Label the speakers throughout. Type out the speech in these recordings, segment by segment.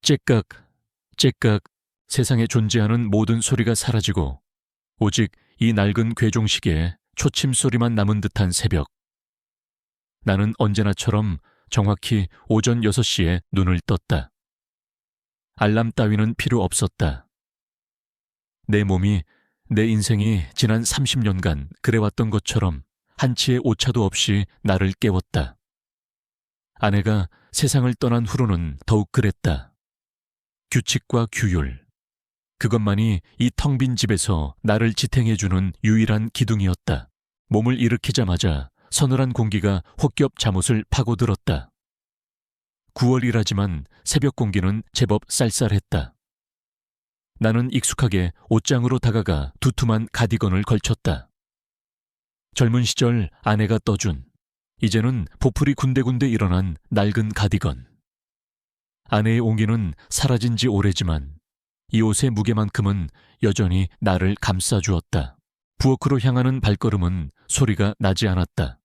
Speaker 1: 째깍, 째깍 세상에 존재하는 모든 소리가 사라지고 오직 이 낡은 괴종시계에 초침 소리만 남은 듯한 새벽. 나는 언제나처럼 정확히 오전 6시에 눈을 떴다. 알람 따위는 필요 없었다. 내 몸이, 내 인생이 지난 30년간 그래왔던 것처럼 한치의 오차도 없이 나를 깨웠다. 아내가 세상을 떠난 후로는 더욱 그랬다. 규칙과 규율. 그것만이 이 텅 빈 집에서 나를 지탱해주는 유일한 기둥이었다. 몸을 일으키자마자 서늘한 공기가 혹겹 잠옷을 파고들었다. 9월이라지만 새벽 공기는 제법 쌀쌀했다. 나는 익숙하게 옷장으로 다가가 두툼한 가디건을 걸쳤다. 젊은 시절 아내가 떠준, 이제는 보풀이 군데군데 일어난 낡은 가디건. 아내의 옹기는 사라진 지 오래지만 이 옷의 무게만큼은 여전히 나를 감싸주었다. 부엌으로 향하는 발걸음은 소리가 나지 않았다.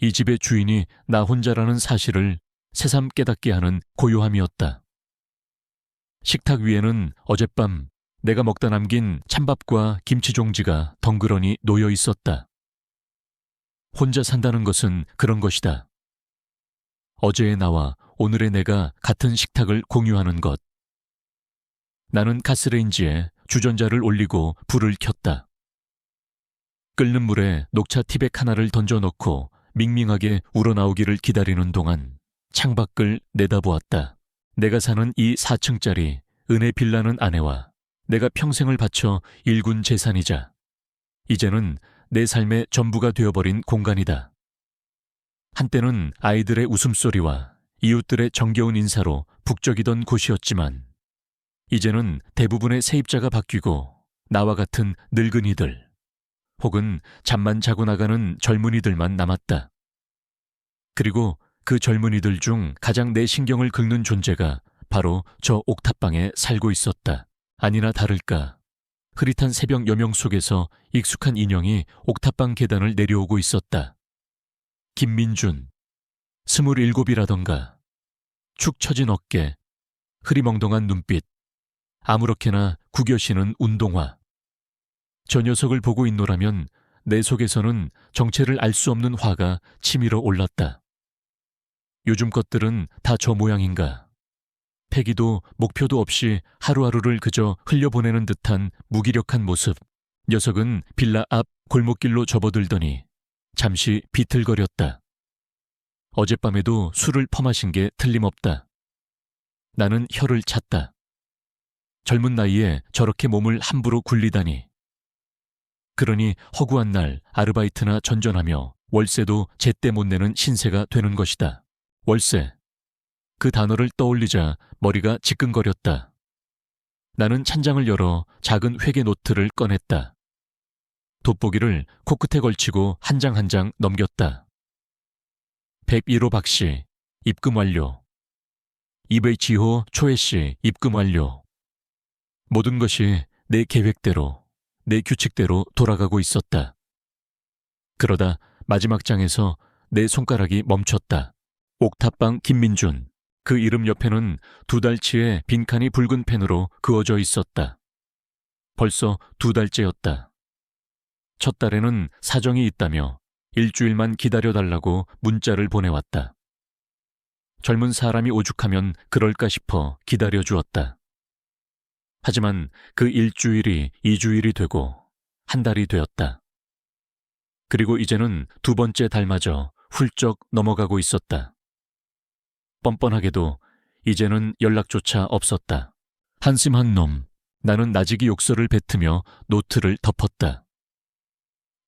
Speaker 1: 이 집의 주인이 나 혼자라는 사실을 새삼 깨닫게 하는 고요함이었다. 식탁 위에는 어젯밤 내가 먹다 남긴 찬밥과 김치 종지가 덩그러니 놓여 있었다. 혼자 산다는 것은 그런 것이다. 어제의 나와 오늘의 내가 같은 식탁을 공유하는 것. 나는 가스레인지에 주전자를 올리고 불을 켰다. 끓는 물에 녹차 티백 하나를 던져놓고 밍밍하게 우러나오기를 기다리는 동안 창밖을 내다보았다. 내가 사는 이 4층짜리 은혜 빌라는 아내와 내가 평생을 바쳐 일군 재산이자 이제는 내 삶의 전부가 되어버린 공간이다. 한때는 아이들의 웃음소리와 이웃들의 정겨운 인사로 북적이던 곳이었지만 이제는 대부분의 세입자가 바뀌고 나와 같은 늙은이들 혹은 잠만 자고 나가는 젊은이들만 남았다. 그리고 그 젊은이들 중 가장 내 신경을 긁는 존재가 바로 저 옥탑방에 살고 있었다. 아니나 다를까 흐릿한 새벽 여명 속에서 익숙한 인형이 옥탑방 계단을 내려오고 있었다. 김민준, 27이라던가 축 처진 어깨, 흐리멍덩한 눈빛, 아무렇게나 구겨시는 운동화. 저 녀석을 보고 있노라면 내 속에서는 정체를 알 수 없는 화가 치밀어 올랐다. 요즘 것들은 다 저 모양인가. 패기도 목표도 없이 하루하루를 그저 흘려보내는 듯한 무기력한 모습. 녀석은 빌라 앞 골목길로 접어들더니 잠시 비틀거렸다. 어젯밤에도 술을 퍼마신 게 틀림없다. 나는 혀를 찼다. 젊은 나이에 저렇게 몸을 함부로 굴리다니. 그러니 허구한 날 아르바이트나 전전하며 월세도 제때 못 내는 신세가 되는 것이다. 월세. 그 단어를 떠올리자 머리가 지끈거렸다. 나는 찬장을 열어 작은 회계 노트를 꺼냈다. 돋보기를 코끝에 걸치고 한 장 한 장 넘겼다. 101호 박씨, 입금 완료. 이베이치호 초해씨, 입금 완료. 모든 것이 내 계획대로, 내 규칙대로 돌아가고 있었다. 그러다 마지막 장에서 내 손가락이 멈췄다. 옥탑방 김민준. 그 이름 옆에는 2달치의 빈칸이 붉은 펜으로 그어져 있었다. 벌써 2달째였다. 첫 달에는 사정이 있다며 일주일만 기다려달라고 문자를 보내왔다. 젊은 사람이 오죽하면 그럴까 싶어 기다려주었다. 하지만 그 일주일이 2주일이 되고 한 달이 되었다. 그리고 이제는 2번째 달마저 훌쩍 넘어가고 있었다. 뻔뻔하게도 이제는 연락조차 없었다. 한심한 놈. 나는 나지기 욕설을 뱉으며 노트를 덮었다.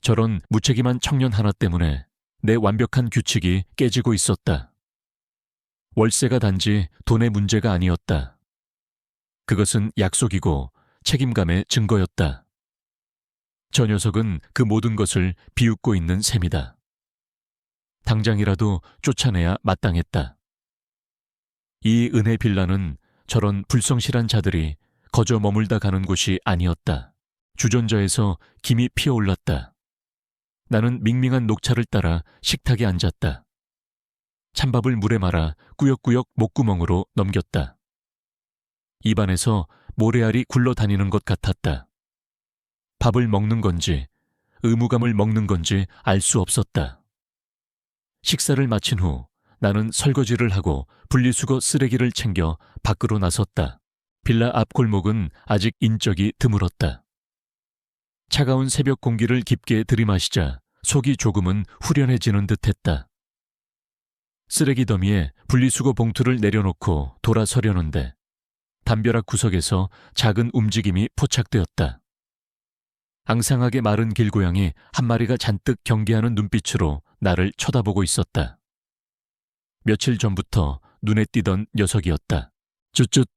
Speaker 1: 저런 무책임한 청년 하나 때문에 내 완벽한 규칙이 깨지고 있었다. 월세가 단지 돈의 문제가 아니었다. 그것은 약속이고 책임감의 증거였다. 저 녀석은 그 모든 것을 비웃고 있는 셈이다. 당장이라도 쫓아내야 마땅했다. 이 은혜 빌라는 저런 불성실한 자들이 거저 머물다 가는 곳이 아니었다. 주전자에서 김이 피어올랐다. 나는 밍밍한 녹차를 따라 식탁에 앉았다. 찬밥을 물에 말아 꾸역꾸역 목구멍으로 넘겼다. 입안에서 모래알이 굴러다니는 것 같았다. 밥을 먹는 건지 의무감을 먹는 건지 알 수 없었다. 식사를 마친 후 나는 설거지를 하고 분리수거 쓰레기를 챙겨 밖으로 나섰다. 빌라 앞 골목은 아직 인적이 드물었다. 차가운 새벽 공기를 깊게 들이마시자 속이 조금은 후련해지는 듯했다. 쓰레기 더미에 분리수거 봉투를 내려놓고 돌아서려는데 담벼락 구석에서 작은 움직임이 포착되었다. 앙상하게 마른 길고양이 한 마리가 잔뜩 경계하는 눈빛으로 나를 쳐다보고 있었다. 며칠 전부터 눈에 띄던 녀석이었다. 쯧쯧,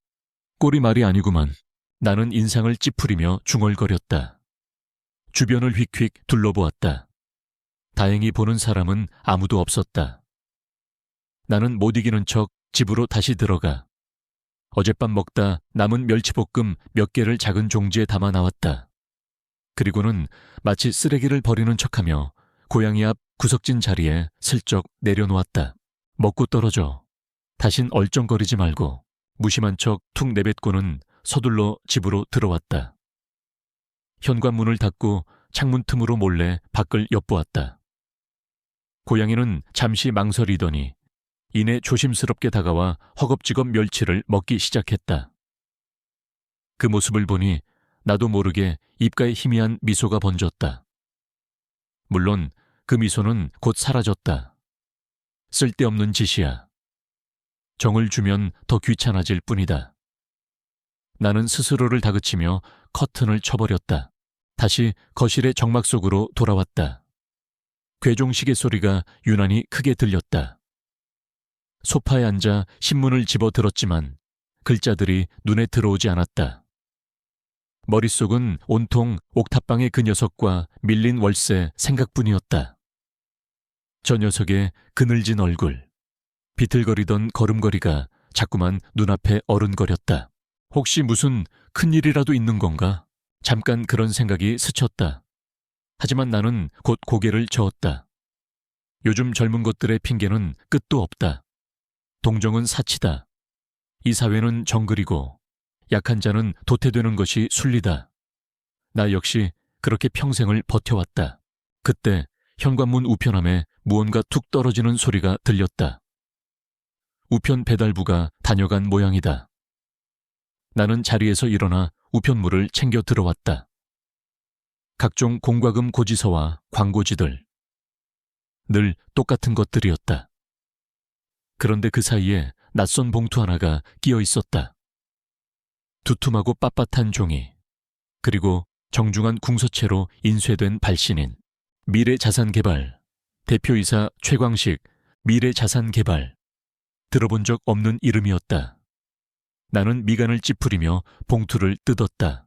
Speaker 1: 꼬리 말이 아니구만. 나는 인상을 찌푸리며 중얼거렸다. 주변을 휙휙 둘러보았다. 다행히 보는 사람은 아무도 없었다. 나는 못 이기는 척 집으로 다시 들어가 어젯밤 먹다 남은 멸치볶음 몇 개를 작은 종지에 담아 나왔다. 그리고는 마치 쓰레기를 버리는 척하며 고양이 앞 구석진 자리에 슬쩍 내려놓았다. 먹고 떨어져. 다신 얼쩡거리지 말고. 무심한 척 툭 내뱉고는 서둘러 집으로 들어왔다. 현관문을 닫고 창문 틈으로 몰래 밖을 엿보았다. 고양이는 잠시 망설이더니 이내 조심스럽게 다가와 허겁지겁 멸치를 먹기 시작했다. 그 모습을 보니 나도 모르게 입가에 희미한 미소가 번졌다. 물론 그 미소는 곧 사라졌다. 쓸데없는 짓이야. 정을 주면 더 귀찮아질 뿐이다. 나는 스스로를 다그치며 커튼을 쳐버렸다. 다시 거실의 정막 속으로 돌아왔다. 괴종시계 소리가 유난히 크게 들렸다. 소파에 앉아 신문을 집어들었지만 글자들이 눈에 들어오지 않았다. 머릿속은 온통 옥탑방의 그 녀석과 밀린 월세 생각뿐이었다. 저 녀석의 그늘진 얼굴, 비틀거리던 걸음걸이가 자꾸만 눈앞에 어른거렸다. 혹시 무슨 큰일이라도 있는 건가? 잠깐 그런 생각이 스쳤다. 하지만 나는 곧 고개를 저었다. 요즘 젊은 것들의 핑계는 끝도 없다. 동정은 사치다. 이 사회는 정글이고 약한 자는 도태되는 것이 순리다. 나 역시 그렇게 평생을 버텨왔다. 그때 현관문 우편함에 무언가 툭 떨어지는 소리가 들렸다. 우편 배달부가 다녀간 모양이다. 나는 자리에서 일어나 우편물을 챙겨 들어왔다. 각종 공과금 고지서와 광고지들. 늘 똑같은 것들이었다. 그런데 그 사이에 낯선 봉투 하나가 끼어 있었다. 두툼하고 빳빳한 종이, 그리고 정중한 궁서체로 인쇄된 발신인. 미래자산개발, 대표이사 최광식, 미래자산개발. 들어본 적 없는 이름이었다. 나는 미간을 찌푸리며 봉투를 뜯었다.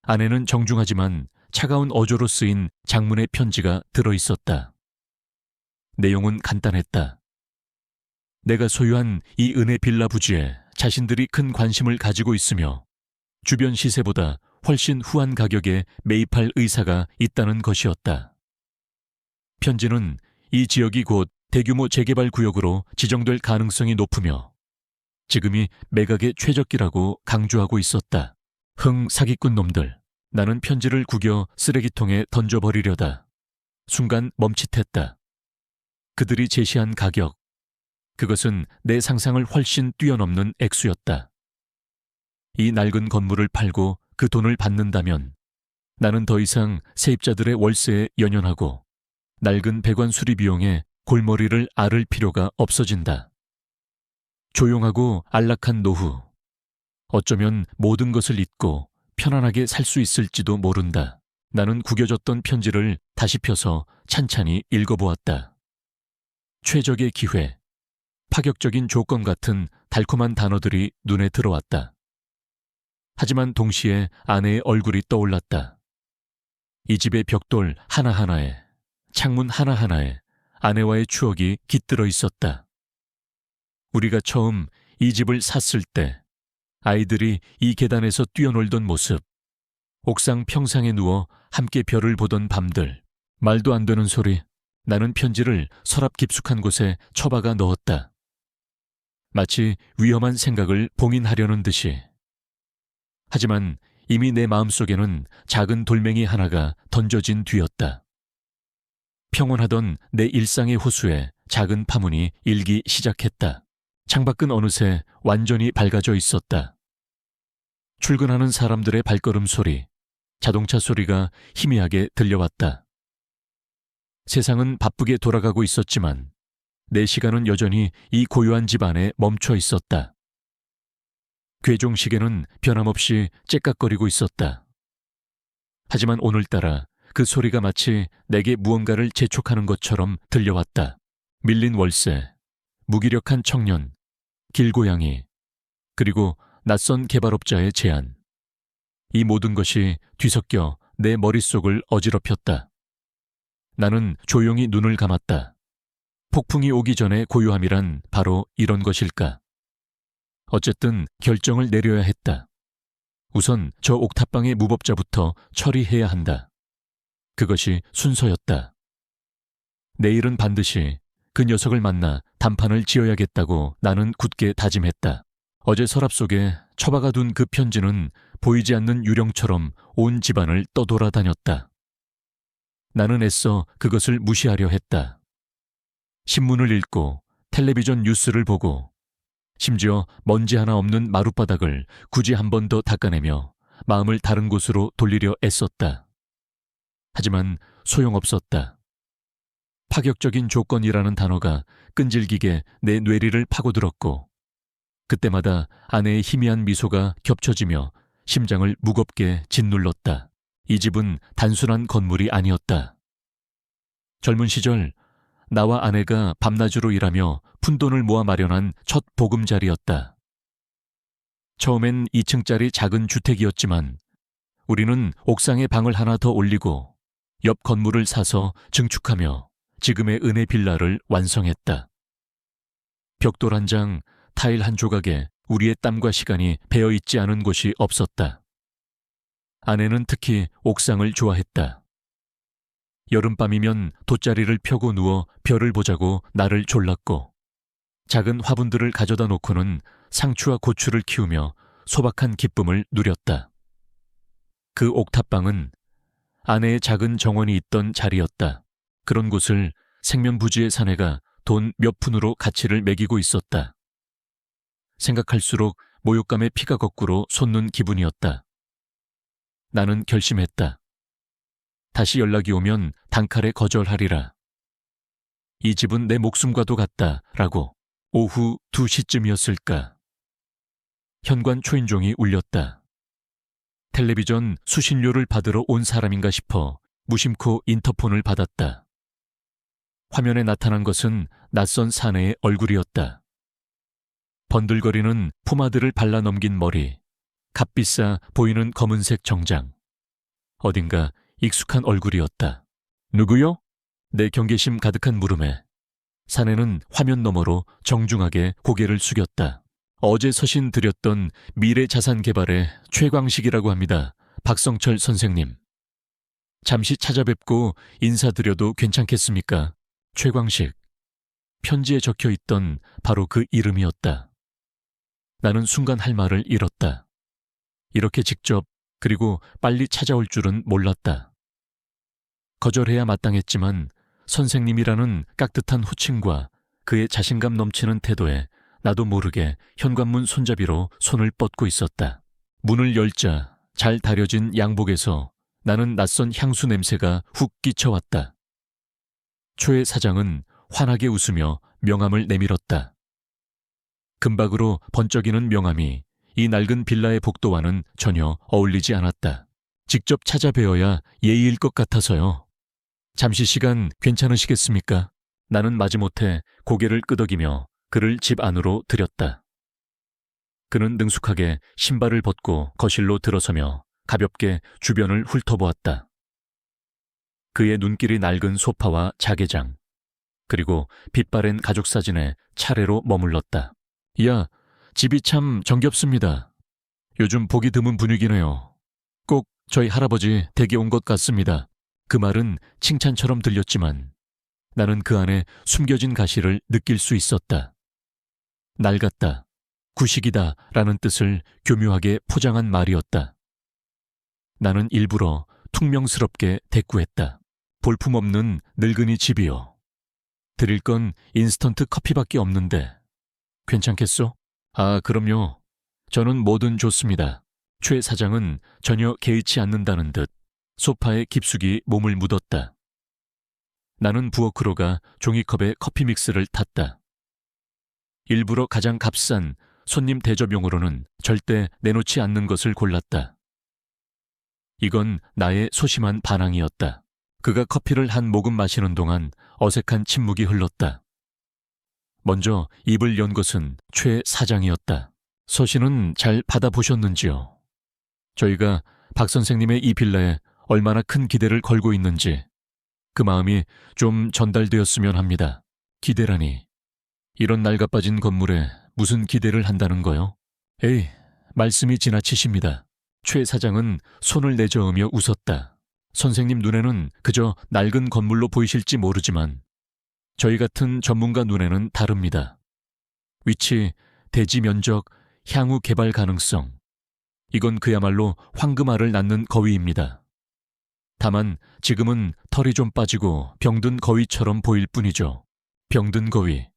Speaker 1: 안에는 정중하지만 차가운 어조로 쓰인 장문의 편지가 들어있었다. 내용은 간단했다. 내가 소유한 이 은혜 빌라 부지에 자신들이 큰 관심을 가지고 있으며 주변 시세보다 훨씬 후한 가격에 매입할 의사가 있다는 것이었다. 편지는 이 지역이 곧 대규모 재개발 구역으로 지정될 가능성이 높으며 지금이 매각의 최적기라고 강조하고 있었다. 사기꾼 놈들. 나는 편지를 구겨 쓰레기통에 던져버리려다. 순간 멈칫했다. 그들이 제시한 가격. 그것은 내 상상을 훨씬 뛰어넘는 액수였다. 이 낡은 건물을 팔고 그 돈을 받는다면 나는 더 이상 세입자들의 월세에 연연하고 낡은 배관 수리 비용에 골머리를 앓을 필요가 없어진다. 조용하고 안락한 노후. 어쩌면 모든 것을 잊고 편안하게 살 수 있을지도 모른다. 나는 구겨졌던 편지를 다시 펴서 찬찬히 읽어보았다. 최적의 기회, 파격적인 조건 같은 달콤한 단어들이 눈에 들어왔다. 하지만 동시에 아내의 얼굴이 떠올랐다. 이 집의 벽돌 하나하나에, 창문 하나하나에 아내와의 추억이 깃들어 있었다. 우리가 처음 이 집을 샀을 때 아이들이 이 계단에서 뛰어놀던 모습, 옥상 평상에 누워 함께 별을 보던 밤들, 말도 안 되는 소리. 나는 편지를 서랍 깊숙한 곳에 처박아 넣었다. 마치 위험한 생각을 봉인하려는 듯이. 하지만 이미 내 마음속에는 작은 돌멩이 하나가 던져진 뒤였다. 평온하던 내 일상의 호수에 작은 파문이 일기 시작했다. 창밖은 어느새 완전히 밝아져 있었다. 출근하는 사람들의 발걸음 소리, 자동차 소리가 희미하게 들려왔다. 세상은 바쁘게 돌아가고 있었지만 내 시간은 여전히 이 고요한 집 안에 멈춰 있었다. 괴종시계는 변함없이 째깍거리고 있었다. 하지만 오늘따라 그 소리가 마치 내게 무언가를 재촉하는 것처럼 들려왔다. 밀린 월세, 무기력한 청년, 길고양이, 그리고 낯선 개발업자의 제안. 이 모든 것이 뒤섞여 내 머릿속을 어지럽혔다. 나는 조용히 눈을 감았다. 폭풍이 오기 전에 고요함이란 바로 이런 것일까? 어쨌든 결정을 내려야 했다. 우선 저 옥탑방의 무법자부터 처리해야 한다. 그것이 순서였다. 내일은 반드시 그 녀석을 만나 단판을 지어야겠다고 나는 굳게 다짐했다. 어제 서랍 속에 처박아둔 그 편지는 보이지 않는 유령처럼 온 집안을 떠돌아다녔다. 나는 애써 그것을 무시하려 했다. 신문을 읽고 텔레비전 뉴스를 보고 심지어 먼지 하나 없는 마룻바닥을 굳이 한 번 더 닦아내며 마음을 다른 곳으로 돌리려 애썼다. 하지만 소용없었다. 파격적인 조건이라는 단어가 끈질기게 내 뇌리를 파고들었고 그때마다 아내의 희미한 미소가 겹쳐지며 심장을 무겁게 짓눌렀다. 이 집은 단순한 건물이 아니었다. 젊은 시절 나와 아내가 밤낮으로 일하며 푼돈을 모아 마련한 첫 보금자리였다. 처음엔 2층짜리 작은 주택이었지만 우리는 옥상에 방을 하나 더 올리고 옆 건물을 사서 증축하며 지금의 은혜 빌라를 완성했다. 벽돌 한 장, 타일 한 조각에 우리의 땀과 시간이 배어있지 않은 곳이 없었다. 아내는 특히 옥상을 좋아했다. 여름밤이면 돗자리를 펴고 누워 별을 보자고 나를 졸랐고 작은 화분들을 가져다 놓고는 상추와 고추를 키우며 소박한 기쁨을 누렸다. 그 옥탑방은 아내의 작은 정원이 있던 자리였다. 그런 곳을 생면부지의 사내가 돈 몇 푼으로 가치를 매기고 있었다. 생각할수록 모욕감에 피가 거꾸로 솟는 기분이었다. 나는 결심했다. 다시 연락이 오면 단칼에 거절하리라. 이 집은 내 목숨과도 같다라고. 오후 2시쯤이었을까. 현관 초인종이 울렸다. 텔레비전 수신료를 받으러 온 사람인가 싶어 무심코 인터폰을 받았다. 화면에 나타난 것은 낯선 사내의 얼굴이었다. 번들거리는 포마드를 발라 넘긴 머리, 값비싸 보이는 검은색 정장. 어딘가 익숙한 얼굴이었다. 누구요? 내 경계심 가득한 물음에 사내는 화면 너머로 정중하게 고개를 숙였다. 어제 서신 드렸던 미래자산개발의 최광식이라고 합니다. 박성철 선생님. 잠시 찾아뵙고 인사드려도 괜찮겠습니까? 최광식. 편지에 적혀 있던 바로 그 이름이었다. 나는 순간 할 말을 잃었다. 이렇게 직접 그리고 빨리 찾아올 줄은 몰랐다. 거절해야 마땅했지만 선생님이라는 깍듯한 호칭과 그의 자신감 넘치는 태도에 나도 모르게 현관문 손잡이로 손을 뻗고 있었다. 문을 열자 잘 다려진 양복에서 나는 낯선 향수 냄새가 훅 끼쳐왔다. 초의 사장은 환하게 웃으며 명함을 내밀었다. 금박으로 번쩍이는 명함이 이 낡은 빌라의 복도와는 전혀 어울리지 않았다. 직접 찾아뵈어야 예의일 것 같아서요. 잠시 시간 괜찮으시겠습니까? 나는 마지못해 고개를 끄덕이며 그를 집 안으로 들였다. 그는 능숙하게 신발을 벗고 거실로 들어서며 가볍게 주변을 훑어보았다. 그의 눈길이 낡은 소파와 자개장, 그리고 빛바랜 가족사진에 차례로 머물렀다. 야, 집이 참 정겹습니다. 요즘 보기 드문 분위기네요. 꼭 저희 할아버지 댁에 온 것 같습니다. 그 말은 칭찬처럼 들렸지만 나는 그 안에 숨겨진 가시를 느낄 수 있었다. 낡았다, 구식이다 라는 뜻을 교묘하게 포장한 말이었다. 나는 일부러 퉁명스럽게 대꾸했다. 볼품없는 늙은이 집이요. 드릴 건 인스턴트 커피밖에 없는데 괜찮겠소? 아, 그럼요. 저는 뭐든 좋습니다. 최 사장은 전혀 개의치 않는다는 듯 소파에 깊숙이 몸을 묻었다. 나는 부엌으로 가 종이컵에 커피 믹스를 탔다. 일부러 가장 값싼 손님 대접용으로는 절대 내놓지 않는 것을 골랐다. 이건 나의 소심한 반항이었다. 그가 커피를 한 모금 마시는 동안 어색한 침묵이 흘렀다. 먼저 입을 연 것은 최 사장이었다. 서신은 잘 받아보셨는지요? 저희가 박 선생님의 이 빌라에 얼마나 큰 기대를 걸고 있는지 그 마음이 좀 전달되었으면 합니다. 기대라니. 이런 낡아빠진 건물에 무슨 기대를 한다는 거요? 에이, 말씀이 지나치십니다. 최 사장은 손을 내저으며 웃었다. 선생님 눈에는 그저 낡은 건물로 보이실지 모르지만 저희 같은 전문가 눈에는 다릅니다. 위치, 대지 면적, 향후 개발 가능성. 이건 그야말로 황금알을 낳는 거위입니다. 다만 지금은 털이 좀 빠지고 병든 거위처럼 보일 뿐이죠. 병든 거위.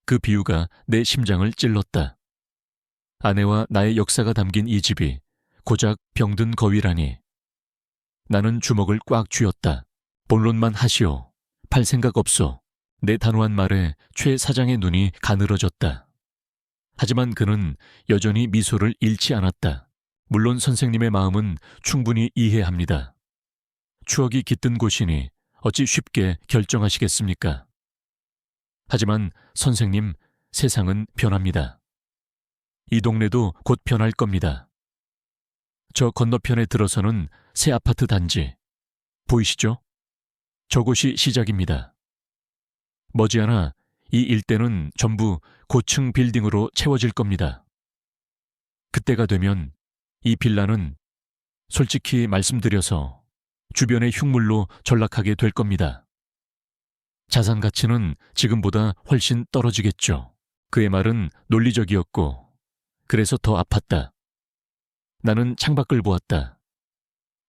Speaker 1: 그 비유가 내 심장을 찔렀다. 아내와 나의 역사가 담긴 이 집이 고작 병든 거위라니. 나는 주먹을 꽉 쥐었다. 본론만 하시오. 팔 생각 없소. 내 단호한 말에 최 사장의 눈이 가늘어졌다. 하지만 그는 여전히 미소를 잃지 않았다. 물론 선생님의 마음은 충분히 이해합니다. 추억이 깃든 곳이니 어찌 쉽게 결정하시겠습니까? 하지만 선생님, 세상은 변합니다. 이 동네도 곧 변할 겁니다. 저 건너편에 들어서는 새 아파트 단지. 보이시죠? 저곳이 시작입니다. 머지않아 이 일대는 전부 고층 빌딩으로 채워질 겁니다. 그때가 되면 이 빌라는 솔직히 말씀드려서 주변의 흉물로 전락하게 될 겁니다. 자산 가치는 지금보다 훨씬 떨어지겠죠. 그의 말은 논리적이었고 그래서 더 아팠다. 나는 창밖을 보았다.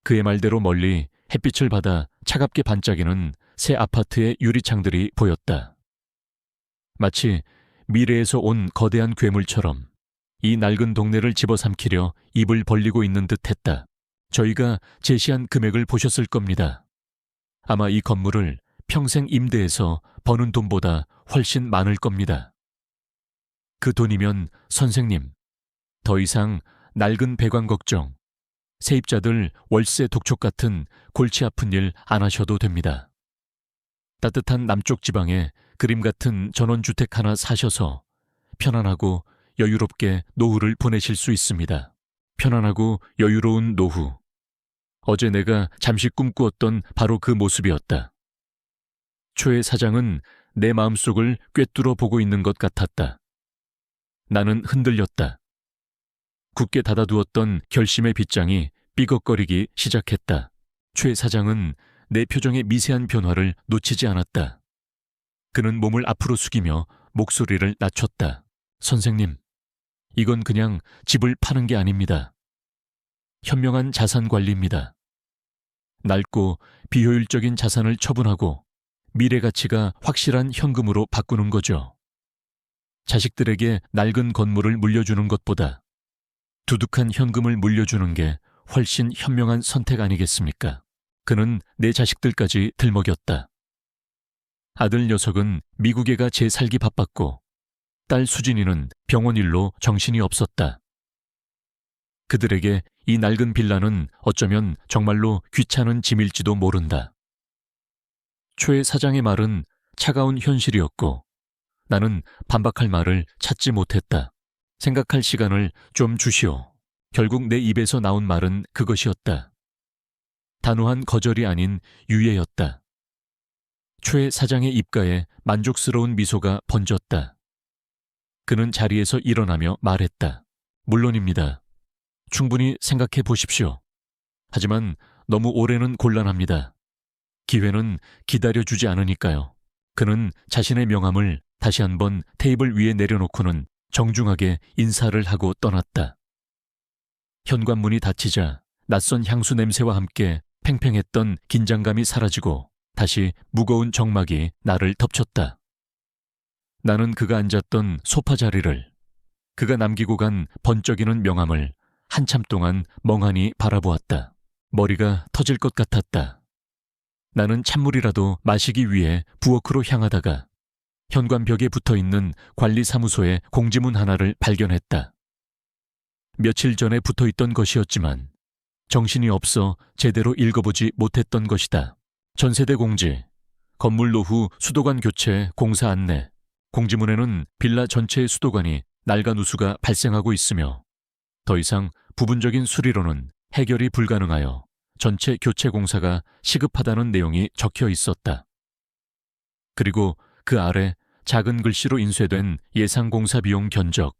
Speaker 1: 그의 말대로 멀리 햇빛을 받아 차갑게 반짝이는 새 아파트의 유리창들이 보였다. 마치 미래에서 온 거대한 괴물처럼 이 낡은 동네를 집어삼키려 입을 벌리고 있는 듯했다. 저희가 제시한 금액을 보셨을 겁니다. 아마 이 건물을 평생 임대해서 버는 돈보다 훨씬 많을 겁니다. 그 돈이면 선생님, 더 이상 낡은 배관 걱정, 세입자들 월세 독촉 같은 골치 아픈 일 안 하셔도 됩니다. 따뜻한 남쪽 지방에 그림 같은 전원주택 하나 사셔서 편안하고 여유롭게 노후를 보내실 수 있습니다. 편안하고 여유로운 노후. 어제 내가 잠시 꿈꾸었던 바로 그 모습이었다. 최 사장은 내 마음속을 꿰뚫어 보고 있는 것 같았다. 나는 흔들렸다. 굳게 닫아두었던 결심의 빗장이 삐걱거리기 시작했다. 최 사장은 내 표정의 미세한 변화를 놓치지 않았다. 그는 몸을 앞으로 숙이며 목소리를 낮췄다. 선생님, 이건 그냥 집을 파는 게 아닙니다. 현명한 자산 관리입니다. 낡고 비효율적인 자산을 처분하고 미래 가치가 확실한 현금으로 바꾸는 거죠. 자식들에게 낡은 건물을 물려주는 것보다 두둑한 현금을 물려주는 게 훨씬 현명한 선택 아니겠습니까? 그는 내 자식들까지 들먹였다. 아들 녀석은 미국에 가 재살기 바빴고 딸 수진이는 병원 일로 정신이 없었다. 그들에게 이 낡은 빌라는 어쩌면 정말로 귀찮은 짐일지도 모른다. 최 사장의 말은 차가운 현실이었고 나는 반박할 말을 찾지 못했다. 생각할 시간을 좀 주시오. 결국 내 입에서 나온 말은 그것이었다. 단호한 거절이 아닌 유예였다. 최 사장의 입가에 만족스러운 미소가 번졌다. 그는 자리에서 일어나며 말했다. 물론입니다. 충분히 생각해 보십시오. 하지만 너무 오래는 곤란합니다. 기회는 기다려주지 않으니까요. 그는 자신의 명함을 다시 한번 테이블 위에 내려놓고는 정중하게 인사를 하고 떠났다. 현관문이 닫히자 낯선 향수 냄새와 함께 팽팽했던 긴장감이 사라지고 다시 무거운 정막이 나를 덮쳤다. 나는 그가 앉았던 소파 자리를, 그가 남기고 간 번쩍이는 명함을 한참 동안 멍하니 바라보았다. 머리가 터질 것 같았다. 나는 찬물이라도 마시기 위해 부엌으로 향하다가 현관벽에 붙어있는 관리사무소의 공지문 하나를 발견했다. 며칠 전에 붙어있던 것이었지만 정신이 없어 제대로 읽어보지 못했던 것이다. 전세대 공지, 건물 노후 수도관 교체 공사 안내. 공지문에는 빌라 전체의 수도관이 낡은 누수가 발생하고 있으며 더 이상 부분적인 수리로는 해결이 불가능하여 전체 교체 공사가 시급하다는 내용이 적혀 있었다. 그리고 그 아래 작은 글씨로 인쇄된 예상 공사 비용 견적.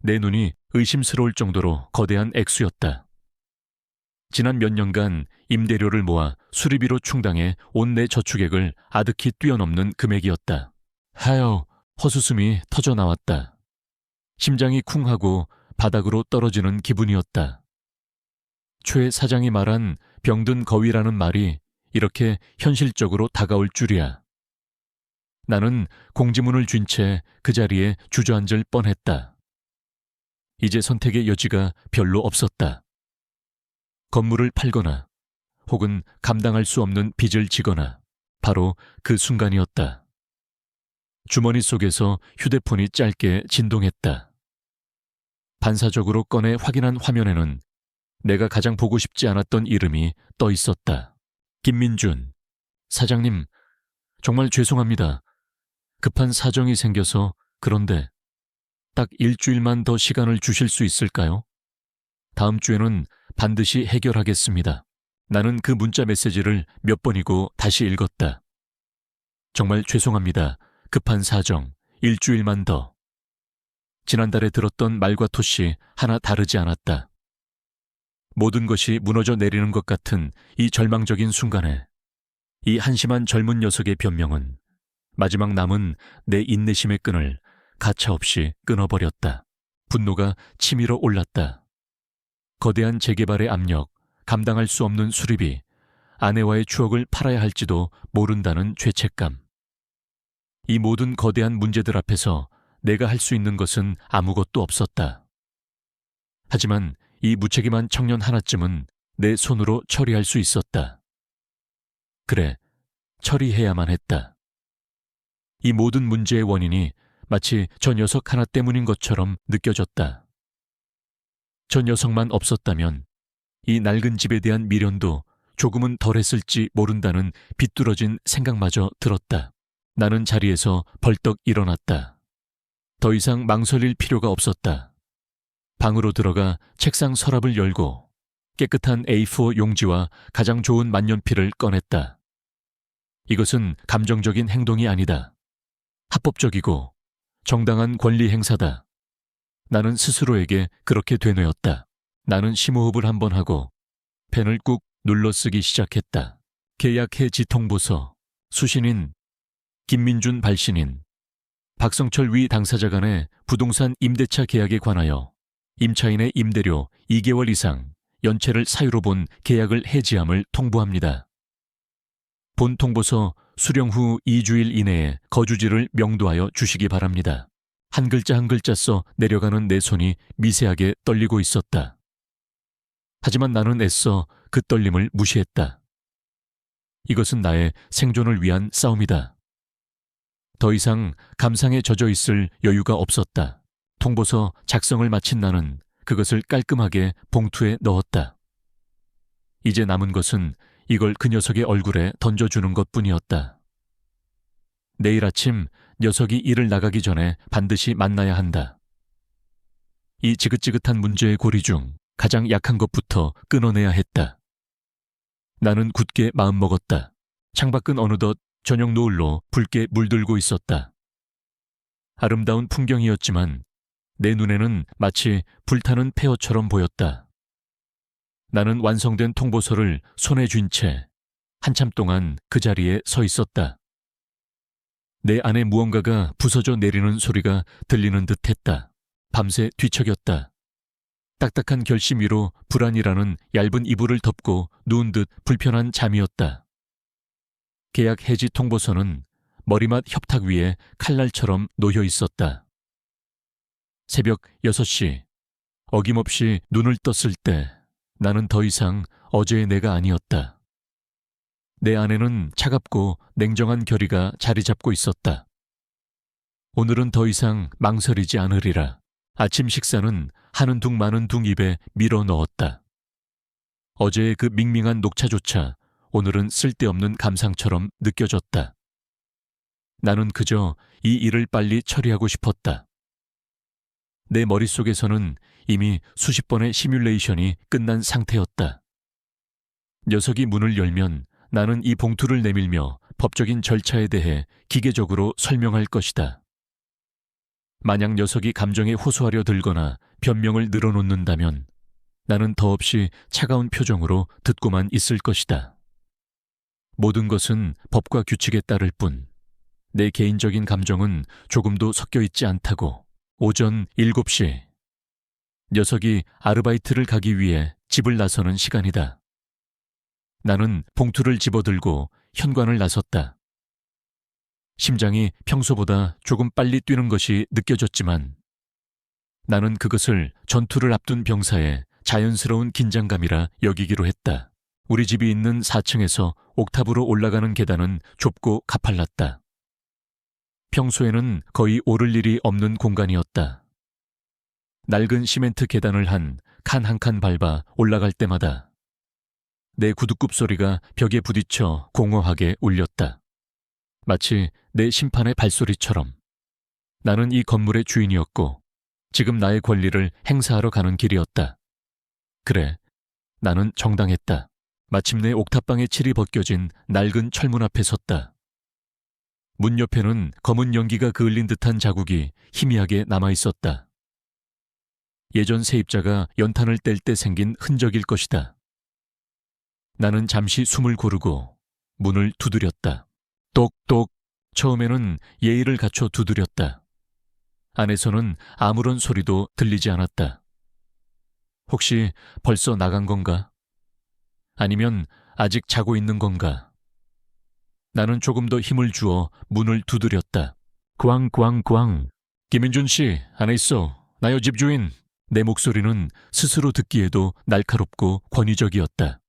Speaker 1: 내 눈이 의심스러울 정도로 거대한 액수였다. 지난 몇 년간 임대료를 모아 수리비로 충당해 온 내 저축액을 아득히 뛰어넘는 금액이었다. 하여 헛웃음이 터져 나왔다. 심장이 쿵하고 바닥으로 떨어지는 기분이었다. 최 사장이 말한 병든 거위라는 말이 이렇게 현실적으로 다가올 줄이야. 나는 공지문을 쥔 채 그 자리에 주저앉을 뻔했다. 이제 선택의 여지가 별로 없었다. 건물을 팔거나 혹은 감당할 수 없는 빚을 지거나 바로 그 순간이었다. 주머니 속에서 휴대폰이 짧게 진동했다. 반사적으로 꺼내 확인한 화면에는 내가 가장 보고 싶지 않았던 이름이 떠 있었다. 김민준. 사장님, 정말 죄송합니다. 급한 사정이 생겨서 그런데 딱 일주일만 더 시간을 주실 수 있을까요? 다음 주에는 반드시 해결하겠습니다. 나는 그 문자 메시지를 몇 번이고 다시 읽었다. 정말 죄송합니다. 급한 사정, 일주일만 더. 지난달에 들었던 말과 톤이 하나 다르지 않았다. 모든 것이 무너져 내리는 것 같은 이 절망적인 순간에 이 한심한 젊은 녀석의 변명은 마지막 남은 내 인내심의 끈을 가차없이 끊어버렸다. 분노가 치밀어 올랐다. 거대한 재개발의 압력, 감당할 수 없는 수리비, 아내와의 추억을 팔아야 할지도 모른다는 죄책감. 이 모든 거대한 문제들 앞에서 내가 할 수 있는 것은 아무것도 없었다. 하지만 이 무책임한 청년 하나쯤은 내 손으로 처리할 수 있었다. 그래, 처리해야만 했다. 이 모든 문제의 원인이 마치 저 녀석 하나 때문인 것처럼 느껴졌다. 저 녀석만 없었다면 이 낡은 집에 대한 미련도 조금은 덜했을지 모른다는 비뚤어진 생각마저 들었다. 나는 자리에서 벌떡 일어났다. 더 이상 망설일 필요가 없었다. 방으로 들어가 책상 서랍을 열고 깨끗한 A4 용지와 가장 좋은 만년필을 꺼냈다. 이것은 감정적인 행동이 아니다. 합법적이고 정당한 권리 행사다. 나는 스스로에게 그렇게 되뇌었다. 나는 심호흡을 한번 하고 펜을 꾹 눌러쓰기 시작했다. 계약 해지 통보서, 수신인 김민준 발신인, 박성철 위 당사자 간의 부동산 임대차 계약에 관하여 임차인의 임대료 2개월 이상 연체를 사유로 본 계약을 해지함을 통보합니다. 본 통보서 수령 후 2주일 이내에 거주지를 명도하여 주시기 바랍니다. 한 글자 한 글자 써 내려가는 내 손이 미세하게 떨리고 있었다. 하지만 나는 애써 그 떨림을 무시했다. 이것은 나의 생존을 위한 싸움이다. 더 이상 감상에 젖어 있을 여유가 없었다. 통보서 작성을 마친 나는 그것을 깔끔하게 봉투에 넣었다. 이제 남은 것은 이걸 그 녀석의 얼굴에 던져주는 것뿐이었다. 내일 아침 녀석이 일을 나가기 전에 반드시 만나야 한다. 이 지긋지긋한 문제의 고리 중 가장 약한 것부터 끊어내야 했다. 나는 굳게 마음먹었다. 창밖은 어느덧 저녁 노을로 붉게 물들고 있었다. 아름다운 풍경이었지만 내 눈에는 마치 불타는 폐허처럼 보였다. 나는 완성된 통보서를 손에 쥔 채 한참 동안 그 자리에 서 있었다. 내 안에 무언가가 부서져 내리는 소리가 들리는 듯 했다. 밤새 뒤척였다. 딱딱한 결심 위로 불안이라는 얇은 이불을 덮고 누운 듯 불편한 잠이었다. 계약 해지 통보서는 머리맡 협탁 위에 칼날처럼 놓여 있었다. 새벽 6시, 어김없이 눈을 떴을 때 나는 더 이상 어제의 내가 아니었다. 내 안에는 차갑고 냉정한 결의가 자리 잡고 있었다. 오늘은 더 이상 망설이지 않으리라. 아침 식사는 하는 둥 마는 둥 입에 밀어 넣었다. 어제의 그 밍밍한 녹차조차 오늘은 쓸데없는 감상처럼 느껴졌다. 나는 그저 이 일을 빨리 처리하고 싶었다. 내 머릿속에서는 이미 수십 번의 시뮬레이션이 끝난 상태였다. 녀석이 문을 열면 나는 이 봉투를 내밀며 법적인 절차에 대해 기계적으로 설명할 것이다. 만약 녀석이 감정에 호소하려 들거나 변명을 늘어놓는다면 나는 더없이 차가운 표정으로 듣고만 있을 것이다. 모든 것은 법과 규칙에 따를 뿐 내 개인적인 감정은 조금도 섞여 있지 않다고. 오전 7시. 녀석이 아르바이트를 가기 위해 집을 나서는 시간이다. 나는 봉투를 집어들고 현관을 나섰다. 심장이 평소보다 조금 빨리 뛰는 것이 느껴졌지만 나는 그것을 전투를 앞둔 병사의 자연스러운 긴장감이라 여기기로 했다. 우리 집이 있는 4층에서 옥탑으로 올라가는 계단은 좁고 가팔랐다. 평소에는 거의 오를 일이 없는 공간이었다. 낡은 시멘트 계단을 한 칸 밟아 올라갈 때마다 내 구두굽 소리가 벽에 부딪혀 공허하게 울렸다. 마치 내 심판의 발소리처럼. 나는 이 건물의 주인이었고 지금 나의 권리를 행사하러 가는 길이었다. 그래, 나는 정당했다. 마침내 옥탑방의 칠이 벗겨진 낡은 철문 앞에 섰다. 문 옆에는 검은 연기가 그을린 듯한 자국이 희미하게 남아있었다. 예전 세입자가 연탄을 뗄 때 생긴 흔적일 것이다. 나는 잠시 숨을 고르고 문을 두드렸다. 똑똑. 처음에는 예의를 갖춰 두드렸다. 안에서는 아무런 소리도 들리지 않았다. 혹시 벌써 나간 건가? 아니면 아직 자고 있는 건가? 나는 조금 더 힘을 주어 문을 두드렸다. 꽝꽝꽝. 김민준 씨, 안에 있어. 나요 집주인. 내 목소리는 스스로 듣기에도 날카롭고 권위적이었다.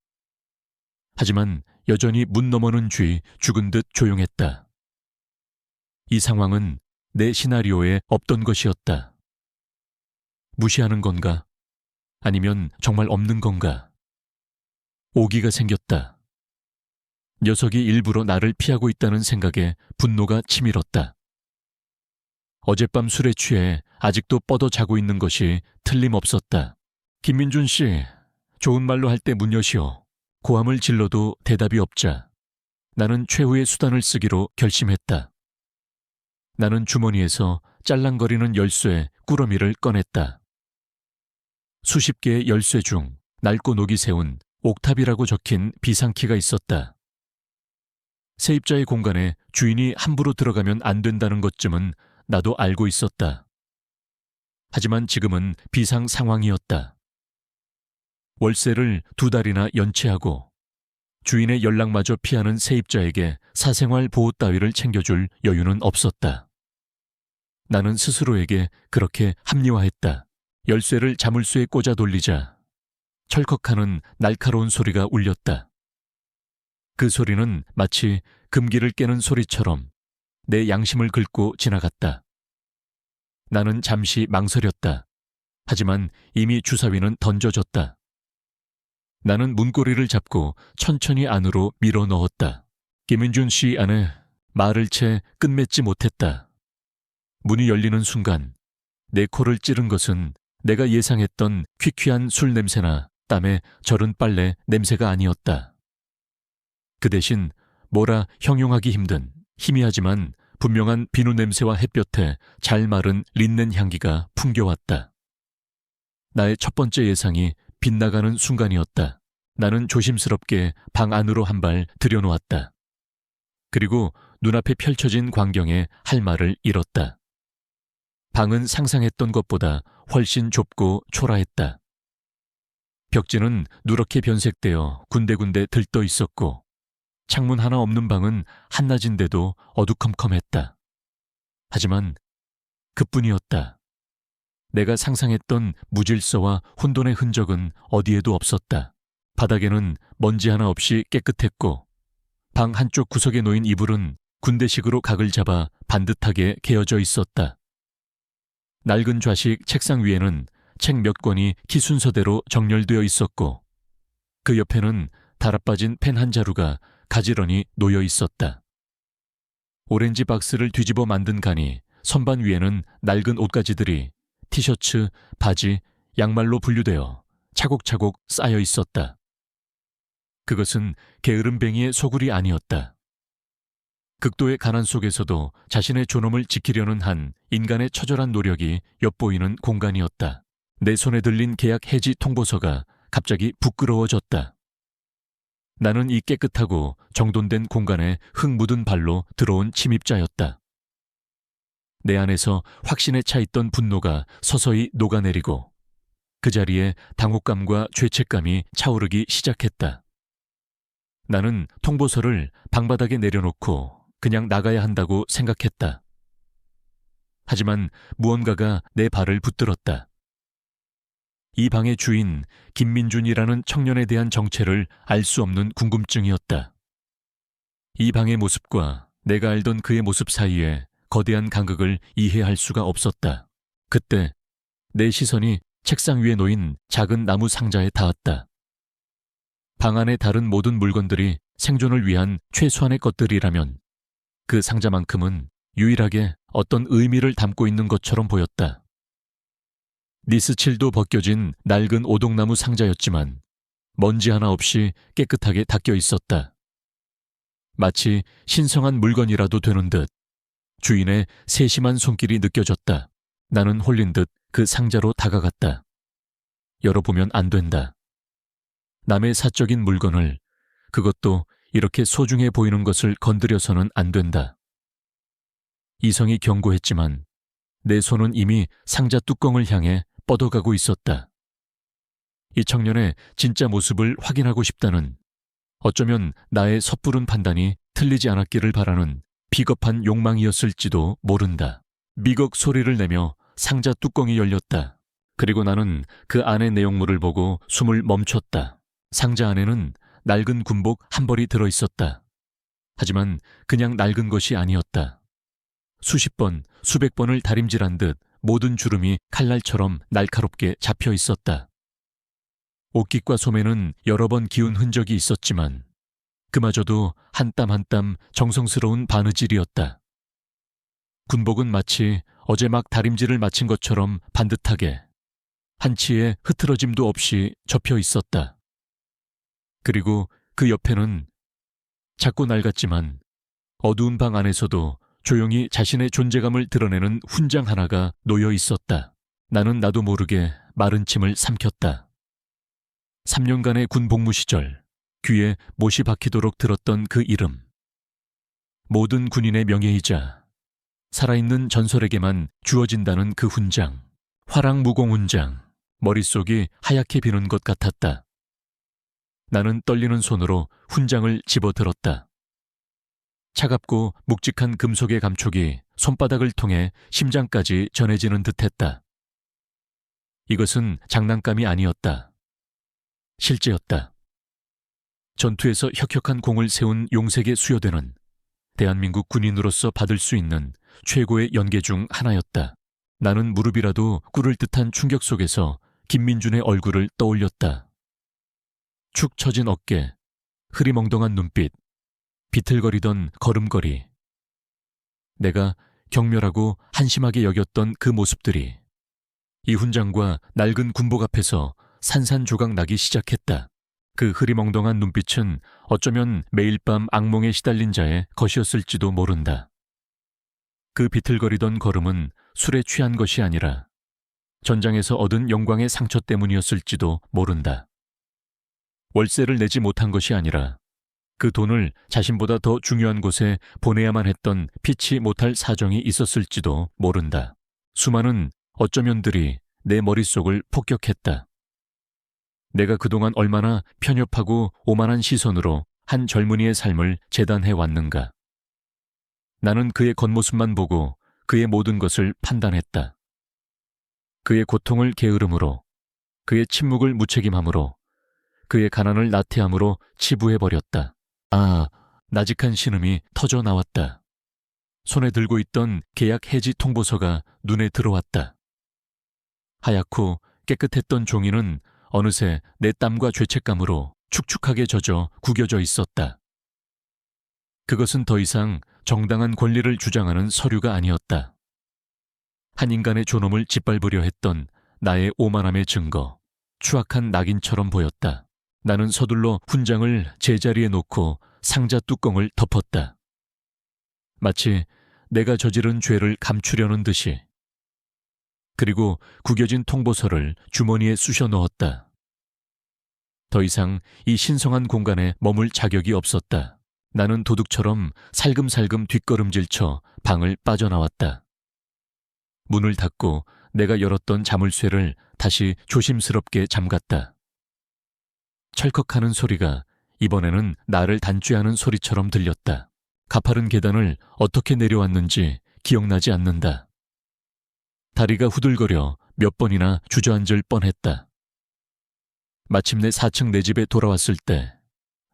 Speaker 1: 하지만 여전히 문 너머는 쥐 죽은 듯 조용했다. 이 상황은 내 시나리오에 없던 것이었다. 무시하는 건가? 아니면 정말 없는 건가? 오기가 생겼다. 녀석이 일부러 나를 피하고 있다는 생각에 분노가 치밀었다. 어젯밤 술에 취해 아직도 뻗어 자고 있는 것이 틀림없었다. 김민준 씨, 좋은 말로 할 때 문 여시오. 고함을 질러도 대답이 없자 나는 최후의 수단을 쓰기로 결심했다. 나는 주머니에서 짤랑거리는 열쇠 꾸러미를 꺼냈다. 수십 개의 열쇠 중 낡고 녹이 세운 옥탑이라고 적힌 비상키가 있었다. 세입자의 공간에 주인이 함부로 들어가면 안 된다는 것쯤은 나도 알고 있었다. 하지만 지금은 비상 상황이었다. 월세를 2달이나 연체하고 주인의 연락마저 피하는 세입자에게 사생활 보호 따위를 챙겨줄 여유는 없었다. 나는 스스로에게 그렇게 합리화했다. 열쇠를 자물쇠에 꽂아 돌리자 철컥하는 날카로운 소리가 울렸다. 그 소리는 마치 금기를 깨는 소리처럼 내 양심을 긁고 지나갔다. 나는 잠시 망설였다. 하지만 이미 주사위는 던져졌다. 나는 문고리를 잡고 천천히 안으로 밀어 넣었다. 김민준 씨 안에 말을 채 끝맺지 못했다. 문이 열리는 순간 내 코를 찌른 것은 내가 예상했던 퀴퀴한 술 냄새나 땀에 절은 빨래 냄새가 아니었다. 그 대신 뭐라 형용하기 힘든 희미하지만 분명한 비누 냄새와 햇볕에 잘 마른 린넨 향기가 풍겨왔다. 나의 첫 번째 예상이 빗나가는 순간이었다. 나는 조심스럽게 방 안으로 한 발 들여놓았다. 그리고 눈앞에 펼쳐진 광경에 할 말을 잃었다. 방은 상상했던 것보다 훨씬 좁고 초라했다. 벽지는 누렇게 변색되어 군데군데 들떠 있었고 창문 하나 없는 방은 한낮인데도 어두컴컴했다. 하지만 그뿐이었다. 내가 상상했던 무질서와 혼돈의 흔적은 어디에도 없었다. 바닥에는 먼지 하나 없이 깨끗했고 방 한쪽 구석에 놓인 이불은 군대식으로 각을 잡아 반듯하게 개어져 있었다. 낡은 좌식 책상 위에는 책 몇 권이 기순서대로 정렬되어 있었고 그 옆에는 달아빠진 펜 한 자루가 가지런히 놓여 있었다. 오렌지 박스를 뒤집어 만든 간이 선반 위에는 낡은 옷가지들이 티셔츠, 바지, 양말로 분류되어 차곡차곡 쌓여 있었다. 그것은 게으름뱅이의 소굴이 아니었다. 극도의 가난 속에서도 자신의 존엄을 지키려는 한 인간의 처절한 노력이 엿보이는 공간이었다. 내 손에 들린 계약 해지 통보서가 갑자기 부끄러워졌다. 나는 이 깨끗하고 정돈된 공간에 흙 묻은 발로 들어온 침입자였다. 내 안에서 확신에 차 있던 분노가 서서히 녹아내리고 그 자리에 당혹감과 죄책감이 차오르기 시작했다. 나는 통보서를 방바닥에 내려놓고 그냥 나가야 한다고 생각했다. 하지만 무언가가 내 발을 붙들었다. 이 방의 주인 김민준이라는 청년에 대한 정체를 알 수 없는 궁금증이었다. 이 방의 모습과 내가 알던 그의 모습 사이에 거대한 간극을 이해할 수가 없었다. 그때 내 시선이 책상 위에 놓인 작은 나무 상자에 닿았다. 방 안의 다른 모든 물건들이 생존을 위한 최소한의 것들이라면 그 상자만큼은 유일하게 어떤 의미를 담고 있는 것처럼 보였다. 니스칠도 벗겨진 낡은 오동나무 상자였지만 먼지 하나 없이 깨끗하게 닦여 있었다. 마치 신성한 물건이라도 되는 듯 주인의 세심한 손길이 느껴졌다. 나는 홀린 듯 그 상자로 다가갔다. 열어보면 안 된다. 남의 사적인 물건을, 그것도 이렇게 소중해 보이는 것을 건드려서는 안 된다. 이성이 경고했지만 내 손은 이미 상자 뚜껑을 향해 뻗어가고 있었다. 이 청년의 진짜 모습을 확인하고 싶다는, 어쩌면 나의 섣부른 판단이 틀리지 않았기를 바라는 비겁한 욕망이었을지도 모른다. 미걱 소리를 내며 상자 뚜껑이 열렸다. 그리고 나는 그 안의 내용물을 보고 숨을 멈췄다. 상자 안에는 낡은 군복 한 벌이 들어있었다. 하지만 그냥 낡은 것이 아니었다. 수십 번, 수백 번을 다림질한 듯 모든 주름이 칼날처럼 날카롭게 잡혀 있었다. 옷깃과 소매는 여러 번 기운 흔적이 있었지만 그마저도 한 땀 한 땀 정성스러운 바느질이었다. 군복은 마치 어제 막 다림질을 마친 것처럼 반듯하게 한치의 흐트러짐도 없이 접혀 있었다. 그리고 그 옆에는 작고 낡았지만 어두운 방 안에서도 조용히 자신의 존재감을 드러내는 훈장 하나가 놓여 있었다. 나는 나도 모르게 마른 침을 삼켰다. 3년간의 군 복무 시절 귀에 못이 박히도록 들었던 그 이름. 모든 군인의 명예이자 살아있는 전설에게만 주어진다는 그 훈장. 화랑무공훈장. 머릿속이 하얗게 비는 것 같았다. 나는 떨리는 손으로 훈장을 집어들었다. 차갑고 묵직한 금속의 감촉이 손바닥을 통해 심장까지 전해지는 듯했다. 이것은 장난감이 아니었다. 실제였다. 전투에서 혁혁한 공을 세운 용색에 수여되는 대한민국 군인으로서 받을 수 있는 최고의 연계 중 하나였다. 나는 무릎이라도 꿇을 듯한 충격 속에서 김민준의 얼굴을 떠올렸다. 축 처진 어깨, 흐리멍덩한 눈빛, 비틀거리던 걸음걸이. 내가 경멸하고 한심하게 여겼던 그 모습들이 이 훈장과 낡은 군복 앞에서 산산조각 나기 시작했다. 그 흐리멍덩한 눈빛은 어쩌면 매일 밤 악몽에 시달린 자의 것이었을지도 모른다. 그 비틀거리던 걸음은 술에 취한 것이 아니라 전장에서 얻은 영광의 상처 때문이었을지도 모른다. 월세를 내지 못한 것이 아니라 그 돈을 자신보다 더 중요한 곳에 보내야만 했던 피치 못할 사정이 있었을지도 모른다. 수많은 어쩌면들이 내 머릿속을 폭격했다. 내가 그동안 얼마나 편협하고 오만한 시선으로 한 젊은이의 삶을 재단해 왔는가. 나는 그의 겉모습만 보고 그의 모든 것을 판단했다. 그의 고통을 게으름으로, 그의 침묵을 무책임함으로, 그의 가난을 나태함으로 치부해버렸다. 아, 나직한 신음이 터져 나왔다. 손에 들고 있던 계약 해지 통보서가 눈에 들어왔다. 하얗고 깨끗했던 종이는 어느새 내 땀과 죄책감으로 축축하게 젖어 구겨져 있었다. 그것은 더 이상 정당한 권리를 주장하는 서류가 아니었다. 한 인간의 존엄을 짓밟으려 했던 나의 오만함의 증거, 추악한 낙인처럼 보였다. 나는 서둘러 훈장을 제자리에 놓고 상자 뚜껑을 덮었다. 마치 내가 저지른 죄를 감추려는 듯이. 그리고 구겨진 통보서를 주머니에 쑤셔 넣었다. 더 이상 이 신성한 공간에 머물 자격이 없었다. 나는 도둑처럼 살금살금 뒷걸음질쳐 방을 빠져나왔다. 문을 닫고 내가 열었던 자물쇠를 다시 조심스럽게 잠갔다. 철컥하는 소리가 이번에는 나를 단죄하는 소리처럼 들렸다. 가파른 계단을 어떻게 내려왔는지 기억나지 않는다. 다리가 후들거려 몇 번이나 주저앉을 뻔했다. 마침내 4층 내 집에 돌아왔을 때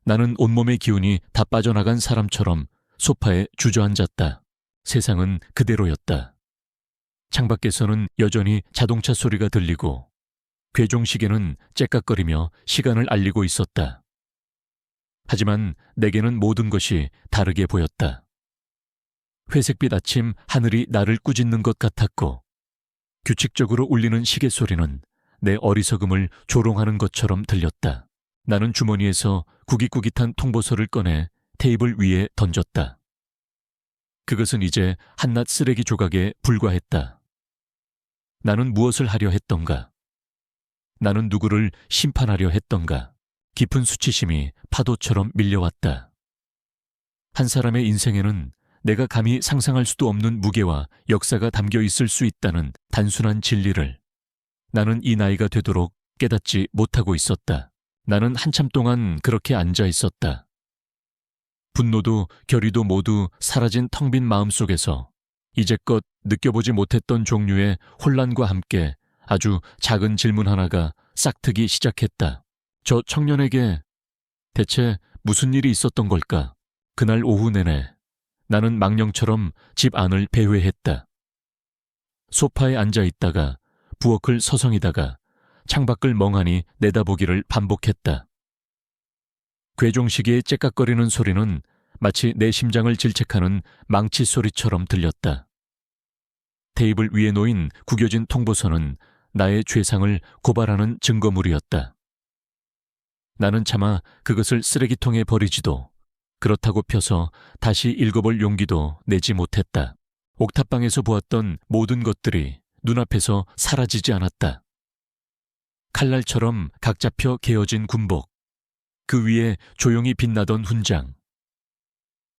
Speaker 1: 나는 온몸의 기운이 다 빠져나간 사람처럼 소파에 주저앉았다. 세상은 그대로였다. 창밖에서는 여전히 자동차 소리가 들리고 괴종시계는 째깍거리며 시간을 알리고 있었다. 하지만 내게는 모든 것이 다르게 보였다. 회색빛 아침 하늘이 나를 꾸짖는 것 같았고 규칙적으로 울리는 시계 소리는 내 어리석음을 조롱하는 것처럼 들렸다. 나는 주머니에서 구깃구깃한 통보서를 꺼내 테이블 위에 던졌다. 그것은 이제 한낱 쓰레기 조각에 불과했다. 나는 무엇을 하려 했던가? 나는 누구를 심판하려 했던가? 깊은 수치심이 파도처럼 밀려왔다. 한 사람의 인생에는 내가 감히 상상할 수도 없는 무게와 역사가 담겨 있을 수 있다는 단순한 진리를 나는 이 나이가 되도록 깨닫지 못하고 있었다. 나는 한참 동안 그렇게 앉아 있었다. 분노도 결의도 모두 사라진 텅 빈 마음속에서 이제껏 느껴보지 못했던 종류의 혼란과 함께 아주 작은 질문 하나가 싹트기 시작했다. 저 청년에게 대체 무슨 일이 있었던 걸까? 그날 오후 내내 나는 망령처럼 집 안을 배회했다. 소파에 앉아 있다가 부엌을 서성이다가 창밖을 멍하니 내다보기를 반복했다. 괴종시계의 째깍거리는 소리는 마치 내 심장을 질책하는 망치 소리처럼 들렸다. 테이블 위에 놓인 구겨진 통보서는 나의 죄상을 고발하는 증거물이었다. 나는 차마 그것을 쓰레기통에 버리지도 그렇다고 펴서 다시 읽어볼 용기도 내지 못했다. 옥탑방에서 보았던 모든 것들이 눈앞에서 사라지지 않았다. 칼날처럼 각 잡혀 개어진 군복, 그 위에 조용히 빛나던 훈장,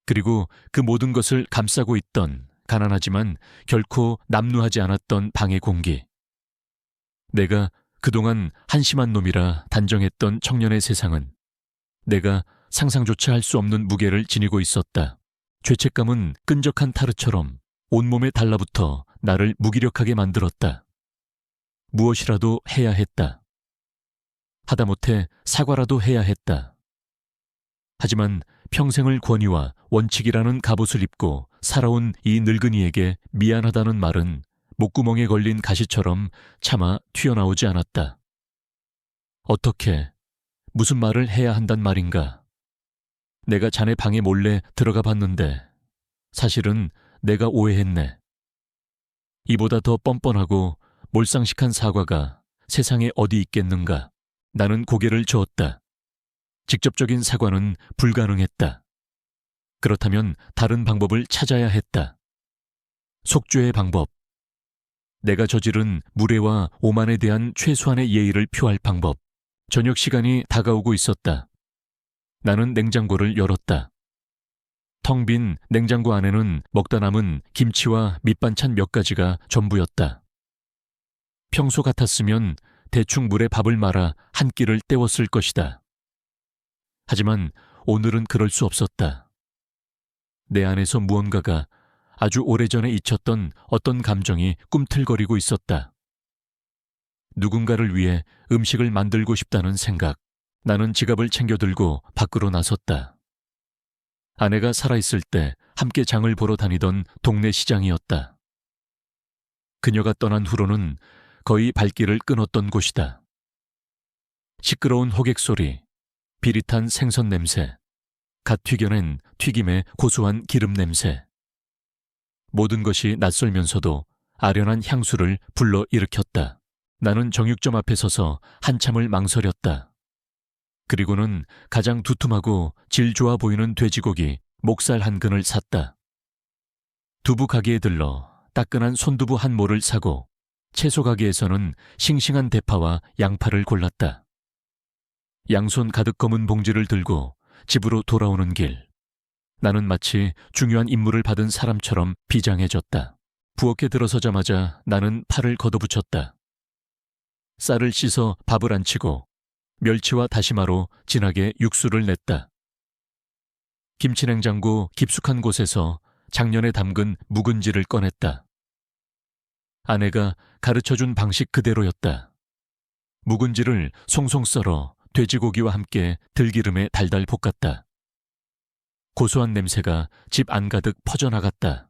Speaker 1: 그리고 그 모든 것을 감싸고 있던 가난하지만 결코 남루하지 않았던 방의 공기. 내가 그동안 한심한 놈이라 단정했던 청년의 세상은 내가 상상조차 할 수 없는 무게를 지니고 있었다. 죄책감은 끈적한 타르처럼 온몸에 달라붙어 나를 무기력하게 만들었다. 무엇이라도 해야 했다. 하다못해 사과라도 해야 했다. 하지만 평생을 권위와 원칙이라는 갑옷을 입고 살아온 이 늙은이에게 미안하다는 말은 목구멍에 걸린 가시처럼 차마 튀어나오지 않았다. 어떻게, 무슨 말을 해야 한단 말인가? 내가 자네 방에 몰래 들어가 봤는데 사실은 내가 오해했네. 이보다 더 뻔뻔하고 몰상식한 사과가 세상에 어디 있겠는가? 나는 고개를 저었다. 직접적인 사과는 불가능했다. 그렇다면 다른 방법을 찾아야 했다. 속죄의 방법. 내가 저지른 무례와 오만에 대한 최소한의 예의를 표할 방법. 저녁 시간이 다가오고 있었다. 나는 냉장고를 열었다. 텅 빈 냉장고 안에는 먹다 남은 김치와 밑반찬 몇 가지가 전부였다. 평소 같았으면 대충 물에 밥을 말아 한 끼를 때웠을 것이다. 하지만 오늘은 그럴 수 없었다. 내 안에서 무언가가 아주 오래전에 잊혔던 어떤 감정이 꿈틀거리고 있었다. 누군가를 위해 음식을 만들고 싶다는 생각. 나는 지갑을 챙겨 들고 밖으로 나섰다. 아내가 살아있을 때 함께 장을 보러 다니던 동네 시장이었다. 그녀가 떠난 후로는 거의 발길을 끊었던 곳이다. 시끄러운 호객 소리, 비릿한 생선 냄새, 갓 튀겨낸 튀김의 고소한 기름 냄새. 모든 것이 낯설면서도 아련한 향수를 불러일으켰다. 나는 정육점 앞에 서서 한참을 망설였다. 그리고는 가장 두툼하고 질 좋아 보이는 돼지고기 목살 한 근을 샀다. 두부 가게에 들러 따끈한 손두부 한 모를 사고 채소 가게에서는 싱싱한 대파와 양파를 골랐다. 양손 가득 검은 봉지를 들고 집으로 돌아오는 길. 나는 마치 중요한 임무를 받은 사람처럼 비장해졌다. 부엌에 들어서자마자 나는 팔을 걷어붙였다. 쌀을 씻어 밥을 안 치고 멸치와 다시마로 진하게 육수를 냈다. 김치냉장고 깊숙한 곳에서 작년에 담근 묵은지를 꺼냈다. 아내가 가르쳐준 방식 그대로였다. 묵은지를 송송 썰어 돼지고기와 함께 들기름에 달달 볶았다. 고소한 냄새가 집 안가득 퍼져나갔다.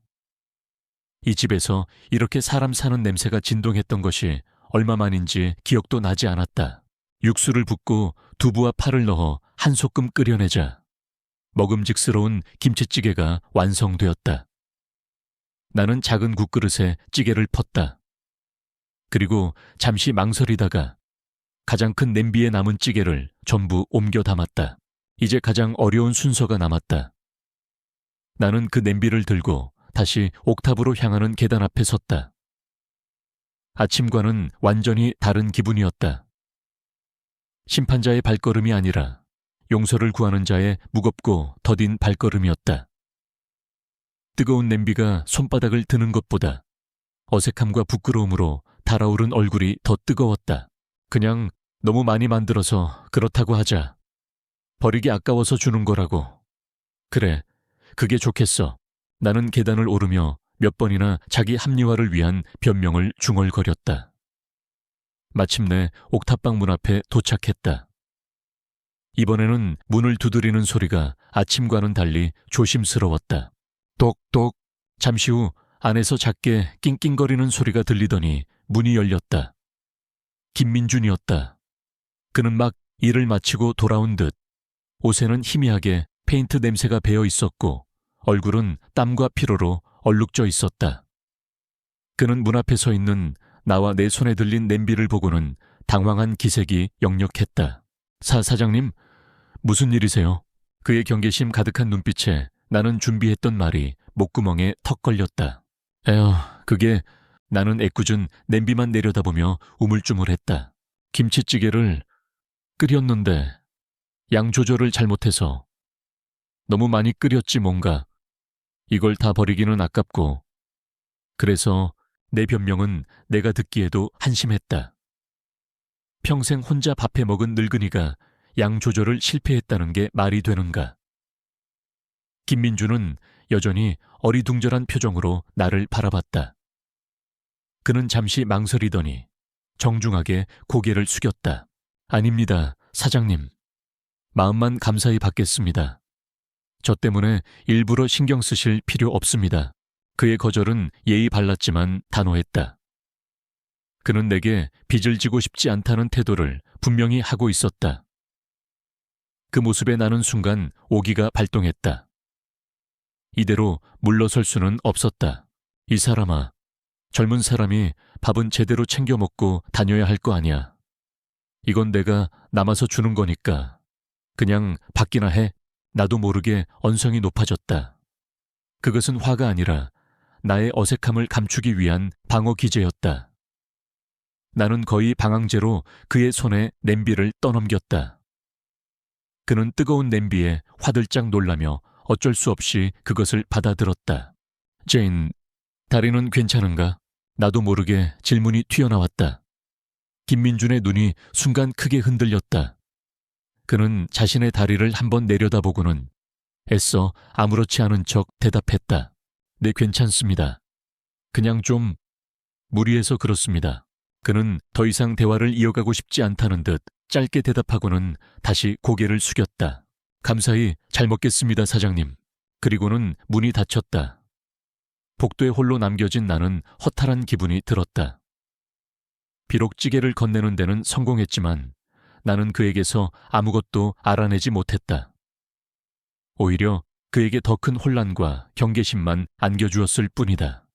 Speaker 1: 이 집에서 이렇게 사람 사는 냄새가 진동했던 것이 얼마만인지 기억도 나지 않았다. 육수를 붓고 두부와 파를 넣어 한 소끔 끓여내자 먹음직스러운 김치찌개가 완성되었다. 나는 작은 국그릇에 찌개를 펐다. 그리고 잠시 망설이다가 가장 큰 냄비에 남은 찌개를 전부 옮겨 담았다. 이제 가장 어려운 순서가 남았다. 나는 그 냄비를 들고 다시 옥탑으로 향하는 계단 앞에 섰다. 아침과는 완전히 다른 기분이었다. 심판자의 발걸음이 아니라 용서를 구하는 자의 무겁고 더딘 발걸음이었다. 뜨거운 냄비가 손바닥을 드는 것보다 어색함과 부끄러움으로 달아오른 얼굴이 더 뜨거웠다. 그냥 너무 많이 만들어서 그렇다고 하자. 버리기 아까워서 주는 거라고. 그래, 그게 좋겠어. 나는 계단을 오르며 몇 번이나 자기 합리화를 위한 변명을 중얼거렸다. 마침내 옥탑방 문 앞에 도착했다. 이번에는 문을 두드리는 소리가 아침과는 달리 조심스러웠다. 똑똑. 잠시 후 안에서 작게 낑낑거리는 소리가 들리더니 문이 열렸다. 김민준이었다. 그는 막 일을 마치고 돌아온 듯 옷에는 희미하게 페인트 냄새가 배어 있었고 얼굴은 땀과 피로로 얼룩져 있었다. 그는 문 앞에 서 있는 나와 내 손에 들린 냄비를 보고는 당황한 기색이 역력했다. 사장님, 무슨 일이세요? 그의 경계심 가득한 눈빛에 나는 준비했던 말이 목구멍에 턱 걸렸다. 에휴, 그게... 나는 애꿎은 냄비만 내려다보며 우물쭈물했다. 김치찌개를 끓였는데 양 조절을 잘못해서 너무 많이 끓였지 뭔가. 이걸 다 버리기는 아깝고. 그래서 내 변명은 내가 듣기에도 한심했다. 평생 혼자 밥해 먹은 늙은이가 양 조절을 실패했다는 게 말이 되는가. 김민주는 여전히 어리둥절한 표정으로 나를 바라봤다. 그는 잠시 망설이더니 정중하게 고개를 숙였다. 아닙니다, 사장님. 마음만 감사히 받겠습니다. 저 때문에 일부러 신경 쓰실 필요 없습니다. 그의 거절은 예의 발랐지만 단호했다. 그는 내게 빚을 지고 싶지 않다는 태도를 분명히 하고 있었다. 그 모습에 나는 순간 오기가 발동했다. 이대로 물러설 수는 없었다. 이 사람아, 젊은 사람이 밥은 제대로 챙겨 먹고 다녀야 할 거 아니야. 이건 내가 남아서 주는 거니까 그냥 받기나 해. 나도 모르게 언성이 높아졌다. 그것은 화가 아니라 나의 어색함을 감추기 위한 방어 기제였다. 나는 거의 방황제로 그의 손에 냄비를 떠넘겼다. 그는 뜨거운 냄비에 화들짝 놀라며 어쩔 수 없이 그것을 받아들었다. 제인, 다리는 괜찮은가? 나도 모르게 질문이 튀어나왔다. 김민준의 눈이 순간 크게 흔들렸다. 그는 자신의 다리를 한번 내려다보고는 애써 아무렇지 않은 척 대답했다. 네, 괜찮습니다. 그냥 좀 무리해서 그렇습니다. 그는 더 이상 대화를 이어가고 싶지 않다는 듯 짧게 대답하고는 다시 고개를 숙였다. 감사히 잘 먹겠습니다, 사장님. 그리고는 문이 닫혔다. 복도에 홀로 남겨진 나는 허탈한 기분이 들었다. 비록 찌개를 건네는 데는 성공했지만 나는 그에게서 아무것도 알아내지 못했다. 오히려 그에게 더 큰 혼란과 경계심만 안겨주었을 뿐이다.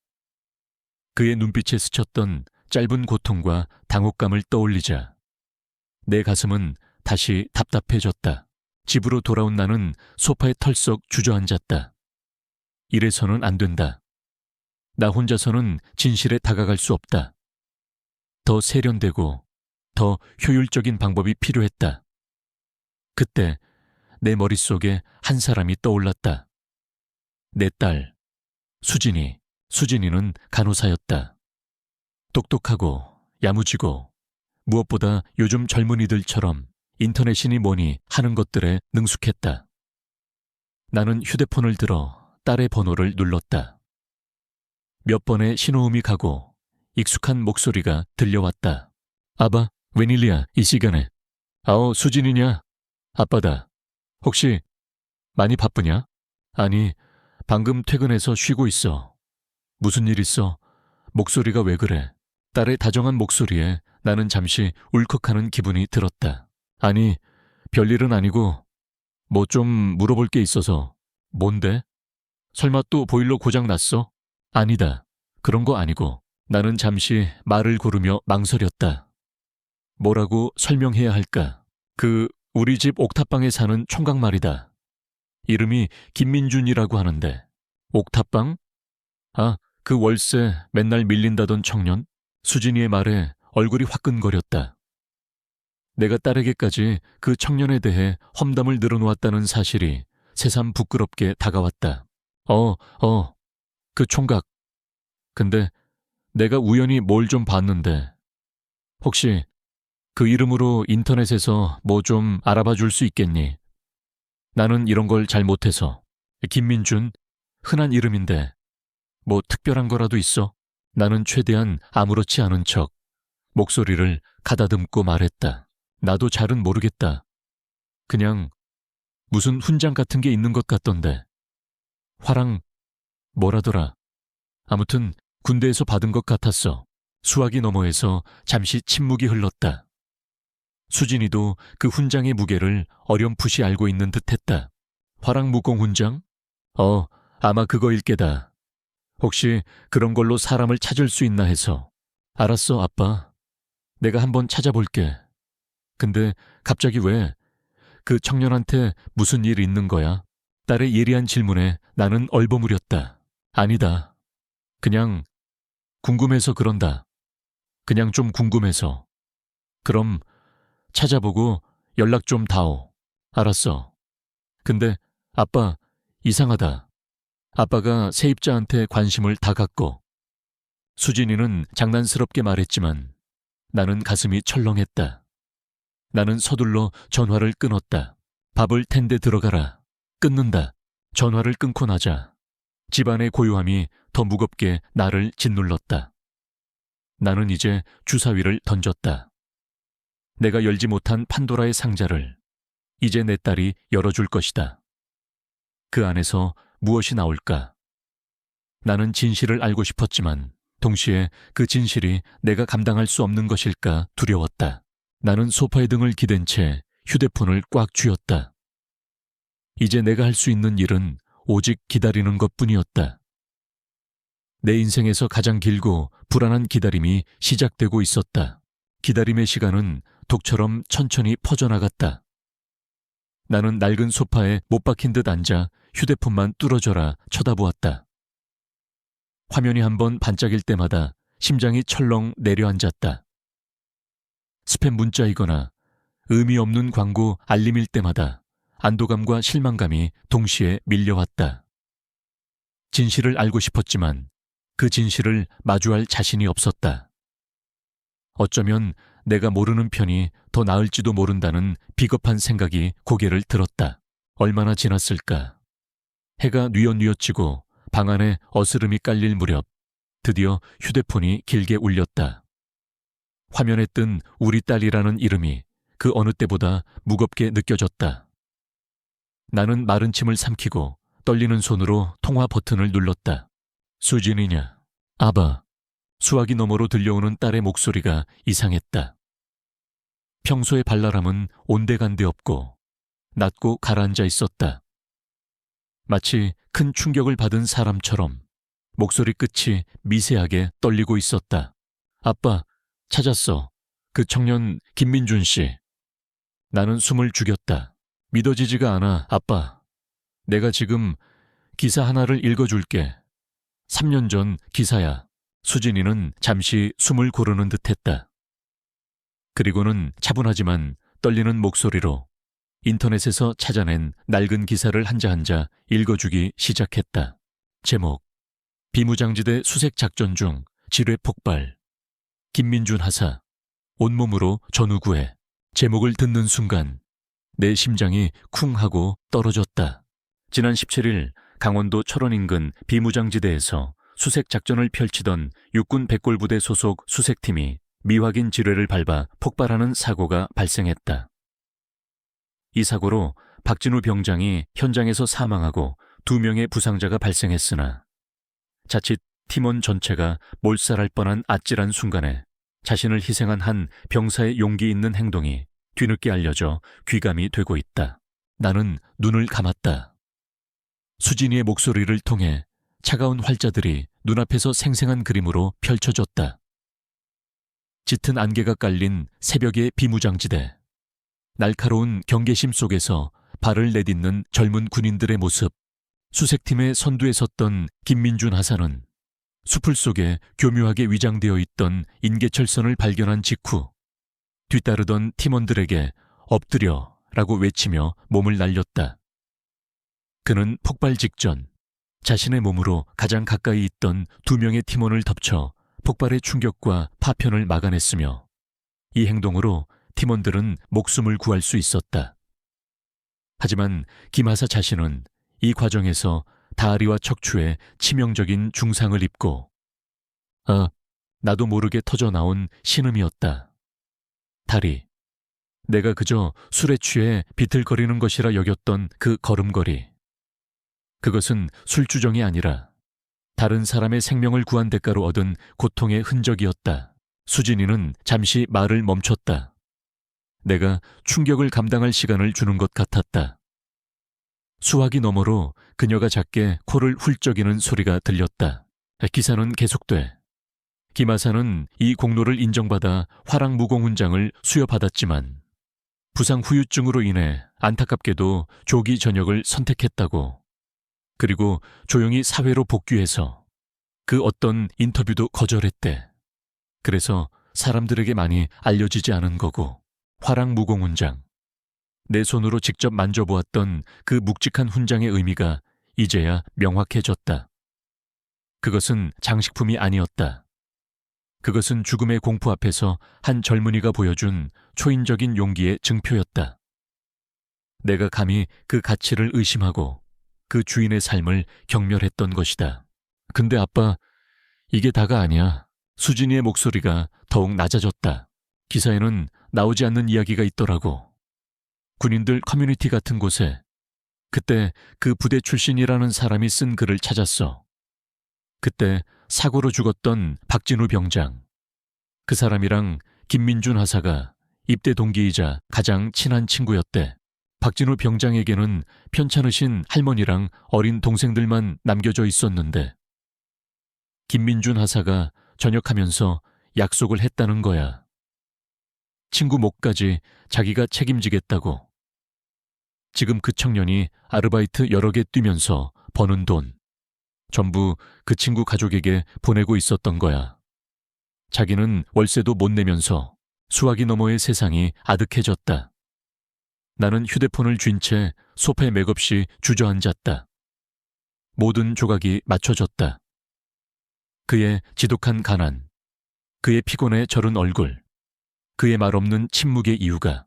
Speaker 1: 그의 눈빛에 스쳤던 짧은 고통과 당혹감을 떠올리자 내 가슴은 다시 답답해졌다. 집으로 돌아온 나는 소파에 털썩 주저앉았다. 이래서는 안 된다. 나 혼자서는 진실에 다가갈 수 없다. 더 세련되고 더 효율적인 방법이 필요했다. 그때 내 머릿속에 한 사람이 떠올랐다. 내 딸, 수진이. 수진이는 간호사였다. 똑똑하고 야무지고 무엇보다 요즘 젊은이들처럼 인터넷이니 뭐니 하는 것들에 능숙했다. 나는 휴대폰을 들어 딸의 번호를 눌렀다. 몇 번의 신호음이 가고 익숙한 목소리가 들려왔다. 아바, 웬일이야, 이 시간에. 아오, 수진이냐? 아빠다. 혹시 많이 바쁘냐? 아니, 방금 퇴근해서 쉬고 있어. 무슨 일 있어? 목소리가 왜 그래? 딸의 다정한 목소리에 나는 잠시 울컥하는 기분이 들었다. 아니, 별일은 아니고 뭐 좀 물어볼 게 있어서. 뭔데? 설마 또 보일러 고장 났어? 아니다. 그런 거 아니고. 나는 잠시 말을 고르며 망설였다. 뭐라고 설명해야 할까? 우리 집 옥탑방에 사는 총각 말이다. 이름이 김민준이라고 하는데. 옥탑방? 아, 그 월세 맨날 밀린다던 청년? 수진이의 말에 얼굴이 화끈거렸다. 내가 딸에게까지 그 청년에 대해 험담을 늘어놓았다는 사실이 새삼 부끄럽게 다가왔다. 그 총각. 근데 내가 우연히 뭘 좀 봤는데 혹시 그 이름으로 인터넷에서 뭐 좀 알아봐 줄 수 있겠니? 나는 이런 걸 잘 못해서. 김민준? 흔한 이름인데 뭐 특별한 거라도 있어? 나는 최대한 아무렇지 않은 척 목소리를 가다듬고 말했다. 나도 잘은 모르겠다. 그냥 무슨 훈장 같은 게 있는 것 같던데. 화랑 뭐라더라. 아무튼 군대에서 받은 것 같았어. 수화기 너머에서 잠시 침묵이 흘렀다. 수진이도 그 훈장의 무게를 어렴풋이 알고 있는 듯했다. 화랑무공 훈장? 아마 그거일 게다. 혹시 그런 걸로 사람을 찾을 수 있나 해서. 알았어, 아빠. 내가 한번 찾아볼게. 근데 갑자기 왜? 그 청년한테 무슨 일 있는 거야? 딸의 예리한 질문에 나는 얼버무렸다. 아니다. 그냥 궁금해서 그런다. 그냥 좀 궁금해서. 그럼 찾아보고 연락 좀 다오. 알았어. 근데 아빠, 이상하다. 아빠가 세입자한테 관심을 다 갖고. 수진이는 장난스럽게 말했지만 나는 가슴이 철렁했다. 나는 서둘러 전화를 끊었다. 밥을 텐데 들어가라. 끊는다. 전화를 끊고 나자 집안의 고요함이 더 무겁게 나를 짓눌렀다. 나는 이제 주사위를 던졌다. 내가 열지 못한 판도라의 상자를 이제 내 딸이 열어줄 것이다. 그 안에서 무엇이 나올까? 나는 진실을 알고 싶었지만 동시에 그 진실이 내가 감당할 수 없는 것일까 두려웠다. 나는 소파에 등을 기댄 채 휴대폰을 꽉 쥐었다. 이제 내가 할 수 있는 일은 오직 기다리는 것뿐이었다. 내 인생에서 가장 길고 불안한 기다림이 시작되고 있었다. 기다림의 시간은 독처럼 천천히 퍼져나갔다. 나는 낡은 소파에 못 박힌 듯 앉아 휴대폰만 뚫어져라 쳐다보았다. 화면이 한번 반짝일 때마다 심장이 철렁 내려앉았다. 스팸 문자이거나 의미 없는 광고 알림일 때마다 안도감과 실망감이 동시에 밀려왔다. 진실을 알고 싶었지만 그 진실을 마주할 자신이 없었다. 어쩌면 내가 모르는 편이 더 나을지도 모른다는 비겁한 생각이 고개를 들었다. 얼마나 지났을까. 해가 뉘엿뉘엿지고 방 안에 어스름이 깔릴 무렵 드디어 휴대폰이 길게 울렸다. 화면에 뜬 우리 딸이라는 이름이 그 어느 때보다 무겁게 느껴졌다. 나는 마른 침을 삼키고 떨리는 손으로 통화 버튼을 눌렀다. 수진이냐? 아바. 수화기 너머로 들려오는 딸의 목소리가 이상했다. 평소의 발랄함은 온데간데 없고 낮고 가라앉아 있었다. 마치 큰 충격을 받은 사람처럼 목소리 끝이 미세하게 떨리고 있었다. 아빠, 찾았어. 그 청년 김민준 씨. 나는 숨을 죽였다. 믿어지지가 않아, 아빠. 내가 지금 기사 하나를 읽어줄게. 3년 전 기사야. 수진이는 잠시 숨을 고르는 듯했다. 그리고는 차분하지만 떨리는 목소리로 인터넷에서 찾아낸 낡은 기사를 한자 한자 읽어주기 시작했다. 제목: 비무장지대 수색 작전 중 지뢰 폭발. 김민준 하사. 온몸으로 전우구해. 제목을 듣는 순간 내 심장이 쿵 하고 떨어졌다. 지난 17일 강원도 철원 인근 비무장지대에서 수색 작전을 펼치던 육군 백골부대 소속 수색팀이 미확인 지뢰를 밟아 폭발하는 사고가 발생했다. 이 사고로 박진우 병장이 현장에서 사망하고 2명의 부상자가 발생했으나 자칫 팀원 전체가 몰살할 뻔한 아찔한 순간에 자신을 희생한 한 병사의 용기 있는 행동이 뒤늦게 알려져 귀감이 되고 있다. 나는 눈을 감았다. 수진이의 목소리를 통해 차가운 활자들이 눈앞에서 생생한 그림으로 펼쳐졌다. 짙은 안개가 깔린 새벽의 비무장지대. 날카로운 경계심 속에서 발을 내딛는 젊은 군인들의 모습. 수색팀의 선두에 섰던 김민준 하사는 수풀 속에 교묘하게 위장되어 있던 인계철선을 발견한 직후 뒤따르던 팀원들에게 엎드려 라고 외치며 몸을 날렸다. 그는 폭발 직전 자신의 몸으로 가장 가까이 있던 2명의 팀원을 덮쳐 폭발의 충격과 파편을 막아냈으며 이 행동으로 팀원들은 목숨을 구할 수 있었다. 하지만 김 하사 자신은 이 과정에서 다리와 척추에 치명적인 중상을 입고 나도 모르게 터져나온 신음이었다. 다리. 내가 그저 술에 취해 비틀거리는 것이라 여겼던 그 걸음걸이. 그것은 술주정이 아니라 다른 사람의 생명을 구한 대가로 얻은 고통의 흔적이었다. 수진이는 잠시 말을 멈췄다. 내가 충격을 감당할 시간을 주는 것 같았다. 수화기 너머로 그녀가 작게 코를 훌쩍이는 소리가 들렸다. 기사는 계속돼. 김하사는 이 공로를 인정받아 화랑무공훈장을 수여받았지만 부상 후유증으로 인해 안타깝게도 조기 전역을 선택했다고. 그리고 조용히 사회로 복귀해서 그 어떤 인터뷰도 거절했대. 그래서 사람들에게 많이 알려지지 않은 거고. 화랑무공훈장. 내 손으로 직접 만져보았던 그 묵직한 훈장의 의미가 이제야 명확해졌다. 그것은 장식품이 아니었다. 그것은 죽음의 공포 앞에서 한 젊은이가 보여준 초인적인 용기의 증표였다. 내가 감히 그 가치를 의심하고 그 주인의 삶을 경멸했던 것이다. 근데 아빠, 이게 다가 아니야. 수진이의 목소리가 더욱 낮아졌다. 기사에는 나오지 않는 이야기가 있더라고. 군인들 커뮤니티 같은 곳에 그때 그 부대 출신이라는 사람이 쓴 글을 찾았어. 그때 사고로 죽었던 박진우 병장. 그 사람이랑 김민준 하사가 입대 동기이자 가장 친한 친구였대. 박진우 병장에게는 편찮으신 할머니랑 어린 동생들만 남겨져 있었는데 김민준 하사가 전역하면서 약속을 했다는 거야. 친구 목까지 자기가 책임지겠다고. 지금 그 청년이 아르바이트 여러 개 뛰면서 버는 돈 전부 그 친구 가족에게 보내고 있었던 거야. 자기는 월세도 못 내면서 수화기 너머의 세상이 아득해졌다. 나는 휴대폰을 쥔 채 소파에 맥없이 주저앉았다. 모든 조각이 맞춰졌다. 그의 지독한 가난, 그의 피곤에 절은 얼굴, 그의 말없는 침묵의 이유가.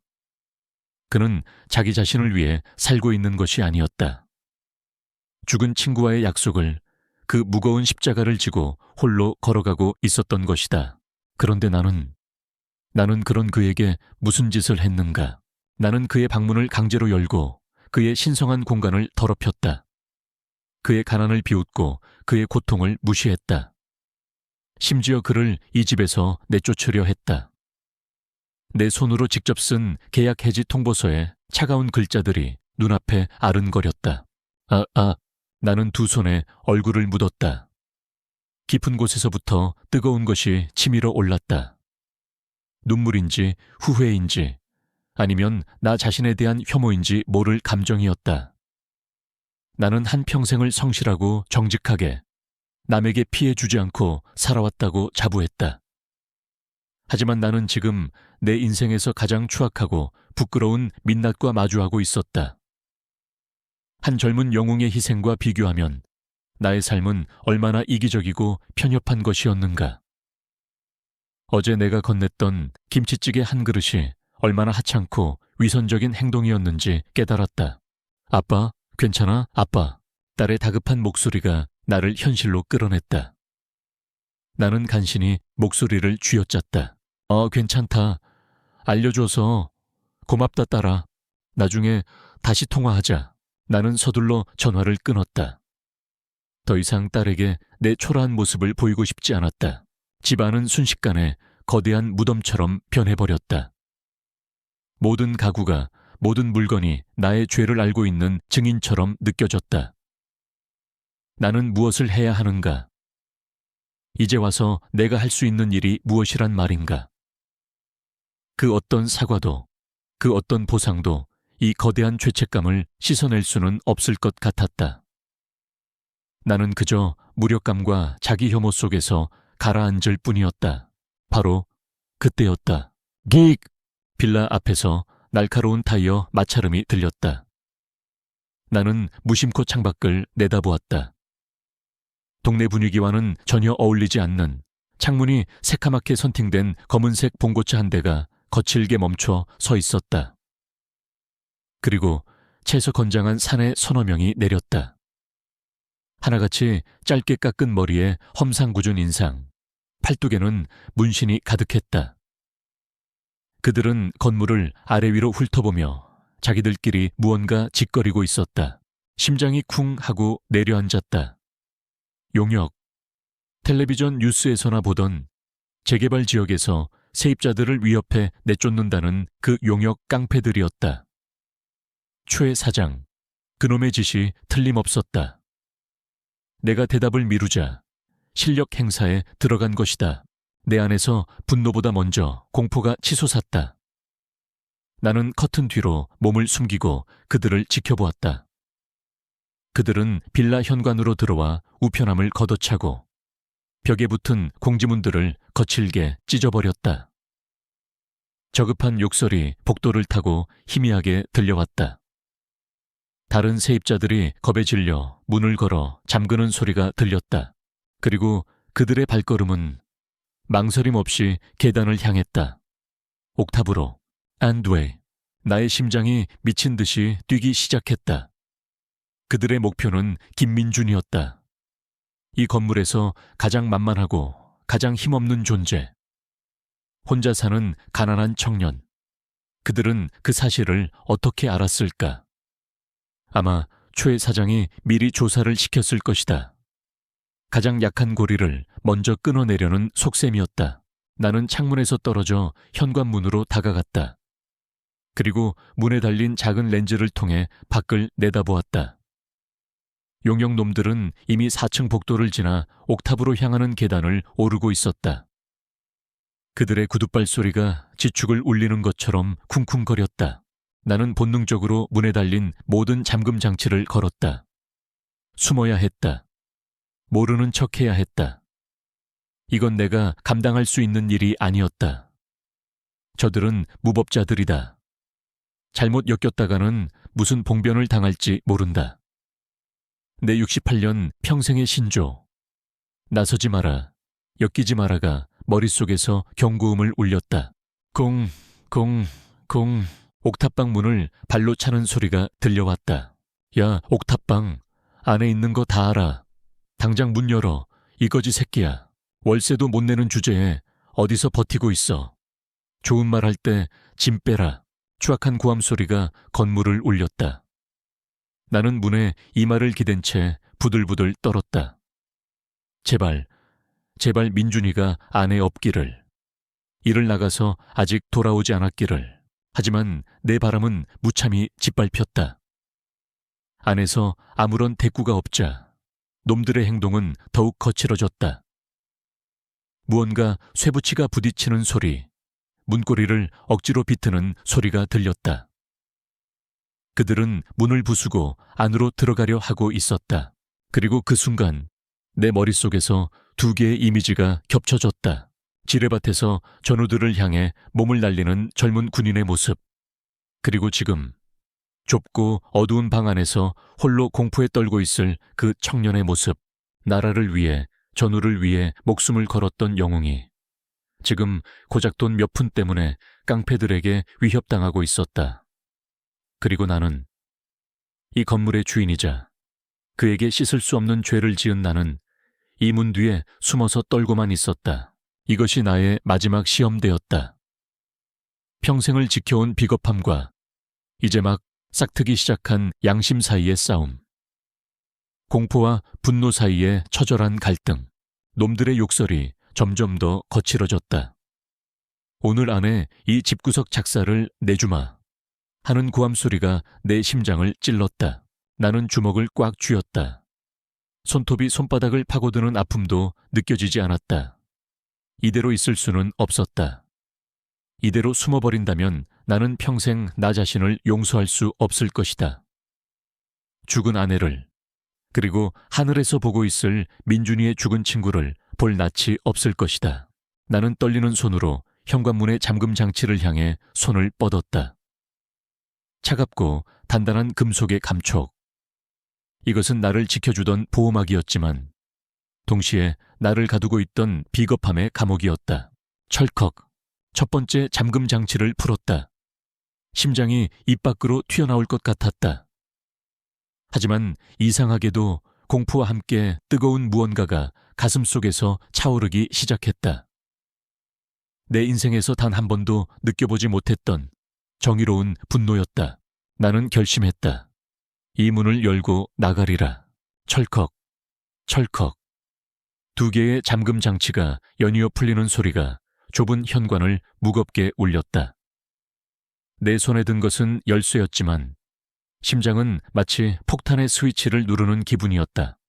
Speaker 1: 그는 자기 자신을 위해 살고 있는 것이 아니었다. 죽은 친구와의 약속을, 그 무거운 십자가를 지고 홀로 걸어가고 있었던 것이다. 그런데 나는 그런 그에게 무슨 짓을 했는가? 나는 그의 방문을 강제로 열고 그의 신성한 공간을 더럽혔다. 그의 가난을 비웃고 그의 고통을 무시했다. 심지어 그를 이 집에서 내쫓으려 했다. 내 손으로 직접 쓴 계약 해지 통보서에 차가운 글자들이 눈앞에 아른거렸다. 나는 두 손에 얼굴을 묻었다. 깊은 곳에서부터 뜨거운 것이 치밀어 올랐다. 눈물인지 후회인지 아니면 나 자신에 대한 혐오인지 모를 감정이었다. 나는 한평생을 성실하고 정직하게 남에게 피해 주지 않고 살아왔다고 자부했다. 하지만 나는 지금 내 인생에서 가장 추악하고 부끄러운 민낯과 마주하고 있었다. 한 젊은 영웅의 희생과 비교하면 나의 삶은 얼마나 이기적이고 편협한 것이었는가. 어제 내가 건넸던 김치찌개 한 그릇이 얼마나 하찮고 위선적인 행동이었는지 깨달았다. 아빠, 괜찮아? 아빠. 딸의 다급한 목소리가 나를 현실로 끌어냈다. 나는 간신히 목소리를 쥐어짰다. 괜찮다. 알려줘서 고맙다, 딸아. 나중에 다시 통화하자. 나는 서둘러 전화를 끊었다. 더 이상 딸에게 내 초라한 모습을 보이고 싶지 않았다. 집안은 순식간에 거대한 무덤처럼 변해버렸다. 모든 가구가, 모든 물건이 나의 죄를 알고 있는 증인처럼 느껴졌다. 나는 무엇을 해야 하는가? 이제 와서 내가 할 수 있는 일이 무엇이란 말인가? 그 어떤 사과도, 그 어떤 보상도 이 거대한 죄책감을 씻어낼 수는 없을 것 같았다. 나는 그저 무력감과 자기 혐오 속에서 가라앉을 뿐이었다. 바로 그때였다. 긱! 빌라 앞에서 날카로운 타이어 마찰음이 들렸다. 나는 무심코 창밖을 내다보았다. 동네 분위기와는 전혀 어울리지 않는 창문이 새카맣게 선팅된 검은색 봉고차 한 대가 거칠게 멈춰 서 있었다. 그리고 채서 건장한 사내 서너 명이 내렸다. 하나같이 짧게 깎은 머리에 험상궂은 인상, 팔뚝에는 문신이 가득했다. 그들은 건물을 아래 위로 훑어보며 자기들끼리 무언가 짓거리고 있었다. 심장이 쿵 하고 내려앉았다. 용역. 텔레비전 뉴스에서나 보던 재개발 지역에서 세입자들을 위협해 내쫓는다는 그 용역 깡패들이었다. 최 사장, 그놈의 짓이 틀림없었다. 내가 대답을 미루자 실력 행사에 들어간 것이다. 내 안에서 분노보다 먼저 공포가 치솟았다. 나는 커튼 뒤로 몸을 숨기고 그들을 지켜보았다. 그들은 빌라 현관으로 들어와 우편함을 걷어차고 벽에 붙은 공지문들을 거칠게 찢어버렸다. 저급한 욕설이 복도를 타고 희미하게 들려왔다. 다른 세입자들이 겁에 질려 문을 걸어 잠그는 소리가 들렸다. 그리고 그들의 발걸음은 망설임 없이 계단을 향했다. 옥탑으로. And way. 나의 심장이 미친 듯이 뛰기 시작했다. 그들의 목표는 김민준이었다. 이 건물에서 가장 만만하고 가장 힘없는 존재. 혼자 사는 가난한 청년. 그들은 그 사실을 어떻게 알았을까? 아마 최 사장이 미리 조사를 시켰을 것이다. 가장 약한 고리를 먼저 끊어내려는 속셈이었다. 나는 창문에서 떨어져 현관문으로 다가갔다. 그리고 문에 달린 작은 렌즈를 통해 밖을 내다보았다. 용역놈들은 이미 4층 복도를 지나 옥탑으로 향하는 계단을 오르고 있었다. 그들의 구둣발 소리가 지축을 울리는 것처럼 쿵쿵거렸다. 나는 본능적으로 문에 달린 모든 잠금 장치를 걸었다. 숨어야 했다. 모르는 척해야 했다. 이건 내가 감당할 수 있는 일이 아니었다. 저들은 무법자들이다. 잘못 엮였다가는 무슨 봉변을 당할지 모른다. 내 68년 평생의 신조. 나서지 마라, 엮이지 마라가 머릿속에서 경고음을 울렸다. 공, 공, 공. 옥탑방 문을 발로 차는 소리가 들려왔다. 야, 옥탑방. 안에 있는 거 다 알아. 당장 문 열어. 이 거지 새끼야. 월세도 못 내는 주제에 어디서 버티고 있어. 좋은 말 할 때 짐 빼라. 추악한 고함 소리가 건물을 울렸다. 나는 문에 이마를 기댄 채 부들부들 떨었다. 제발, 제발 민준이가 안에 없기를. 일을 나가서 아직 돌아오지 않았기를. 하지만 내 바람은 무참히 짓밟혔다. 안에서 아무런 대꾸가 없자 놈들의 행동은 더욱 거칠어졌다. 무언가 쇠붙이가 부딪히는 소리, 문고리를 억지로 비트는 소리가 들렸다. 그들은 문을 부수고 안으로 들어가려 하고 있었다. 그리고 그 순간 내 머릿속에서 두 개의 이미지가 겹쳐졌다. 지뢰밭에서 전우들을 향해 몸을 날리는 젊은 군인의 모습, 그리고 지금 좁고 어두운 방 안에서 홀로 공포에 떨고 있을 그 청년의 모습. 나라를 위해, 전우를 위해 목숨을 걸었던 영웅이 지금 고작 돈 몇 푼 때문에 깡패들에게 위협당하고 있었다. 그리고 나는 이 건물의 주인이자 그에게 씻을 수 없는 죄를 지은 나는 이 문 뒤에 숨어서 떨고만 있었다. 이것이 나의 마지막 시험대였다. 평생을 지켜온 비겁함과 이제 막 싹트기 시작한 양심 사이의 싸움. 공포와 분노 사이의 처절한 갈등. 놈들의 욕설이 점점 더 거칠어졌다. 오늘 안에 이 집구석 작사를 내주마 하는 고함 소리가 내 심장을 찔렀다. 나는 주먹을 꽉 쥐었다. 손톱이 손바닥을 파고드는 아픔도 느껴지지 않았다. 이대로 있을 수는 없었다. 이대로 숨어버린다면 나는 평생 나 자신을 용서할 수 없을 것이다. 죽은 아내를, 그리고 하늘에서 보고 있을 민준이의 죽은 친구를 볼 낯이 없을 것이다. 나는 떨리는 손으로 현관문의 잠금 장치를 향해 손을 뻗었다. 차갑고 단단한 금속의 감촉. 이것은 나를 지켜주던 보호막이었지만 동시에 나를 가두고 있던 비겁함의 감옥이었다. 철컥, 첫 번째 잠금 장치를 풀었다. 심장이 입 밖으로 튀어나올 것 같았다. 하지만 이상하게도 공포와 함께 뜨거운 무언가가 가슴 속에서 차오르기 시작했다. 내 인생에서 단 한 번도 느껴보지 못했던 정의로운 분노였다. 나는 결심했다. 이 문을 열고 나가리라. 철컥, 철컥. 두 개의 잠금 장치가 연이어 풀리는 소리가 좁은 현관을 무겁게 울렸다. 내 손에 든 것은 열쇠였지만 심장은 마치 폭탄의 스위치를 누르는 기분이었다.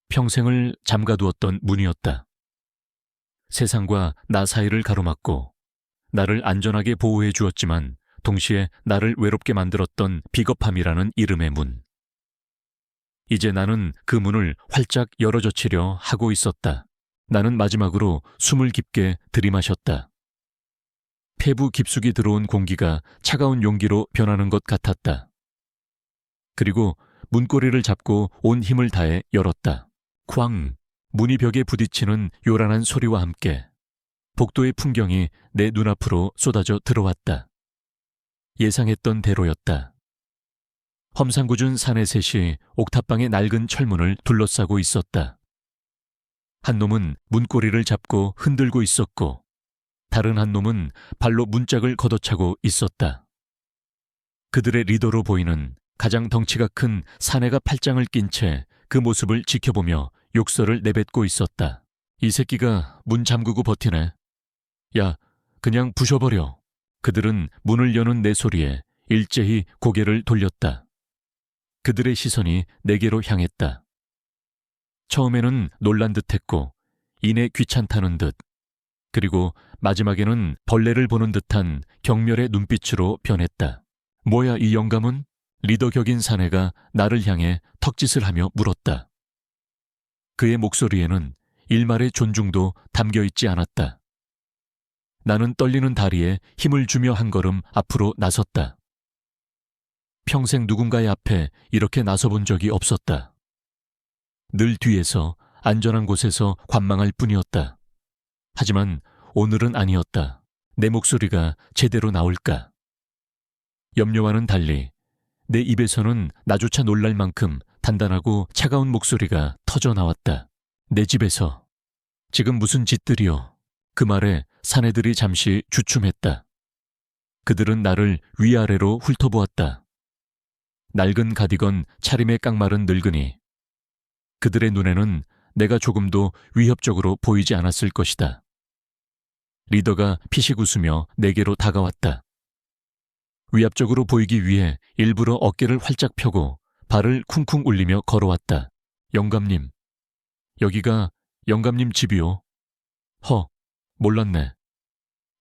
Speaker 1: 평생을 잠가두었던 문이었다. 세상과 나 사이를 가로막고 나를 안전하게 보호해 주었지만 동시에 나를 외롭게 만들었던 비겁함이라는 이름의 문. 이제 나는 그 문을 활짝 열어젖히려 하고 있었다. 나는 마지막으로 숨을 깊게 들이마셨다. 폐부 깊숙이 들어온 공기가 차가운 용기로 변하는 것 같았다. 그리고 문고리를 잡고 온 힘을 다해 열었다. 쾅! 문이 벽에 부딪히는 요란한 소리와 함께 복도의 풍경이 내 눈앞으로 쏟아져 들어왔다. 예상했던 대로였다. 험상궂은 산의 셋이 옥탑방의 낡은 철문을 둘러싸고 있었다. 한 놈은 문고리를 잡고 흔들고 있었고 다른 한 놈은 발로 문짝을 걷어차고 있었다. 그들의 리더로 보이는 가장 덩치가 큰 사내가 팔짱을 낀 채 그 모습을 지켜보며 욕설을 내뱉고 있었다. 이 새끼가 문 잠그고 버티네. 야, 그냥 부셔버려. 그들은 문을 여는 내 소리에 일제히 고개를 돌렸다. 그들의 시선이 내게로 향했다. 처음에는 놀란 듯했고 이내 귀찮다는 듯, 그리고 마지막에는 벌레를 보는 듯한 경멸의 눈빛으로 변했다. 뭐야 이 영감은? 리더 격인 사내가 나를 향해 턱짓을 하며 물었다. 그의 목소리에는 일말의 존중도 담겨있지 않았다. 나는 떨리는 다리에 힘을 주며 한 걸음 앞으로 나섰다. 평생 누군가의 앞에 이렇게 나서본 적이 없었다. 늘 뒤에서 안전한 곳에서 관망할 뿐이었다. 하지만 오늘은 아니었다. 내 목소리가 제대로 나올까? 염려와는 달리 내 입에서는 나조차 놀랄 만큼 단단하고 차가운 목소리가 터져 나왔다. 내 집에서. 지금 무슨 짓들이요? 그 말에 사내들이 잠시 주춤했다. 그들은 나를 위아래로 훑어보았다. 낡은 가디건 차림에 깡마른 늙은이. 그들의 눈에는 내가 조금도 위협적으로 보이지 않았을 것이다. 리더가 피식 웃으며 내게로 다가왔다. 위압적으로 보이기 위해 일부러 어깨를 활짝 펴고 발을 쿵쿵 울리며 걸어왔다. 영감님, 여기가 영감님 집이요. 몰랐네.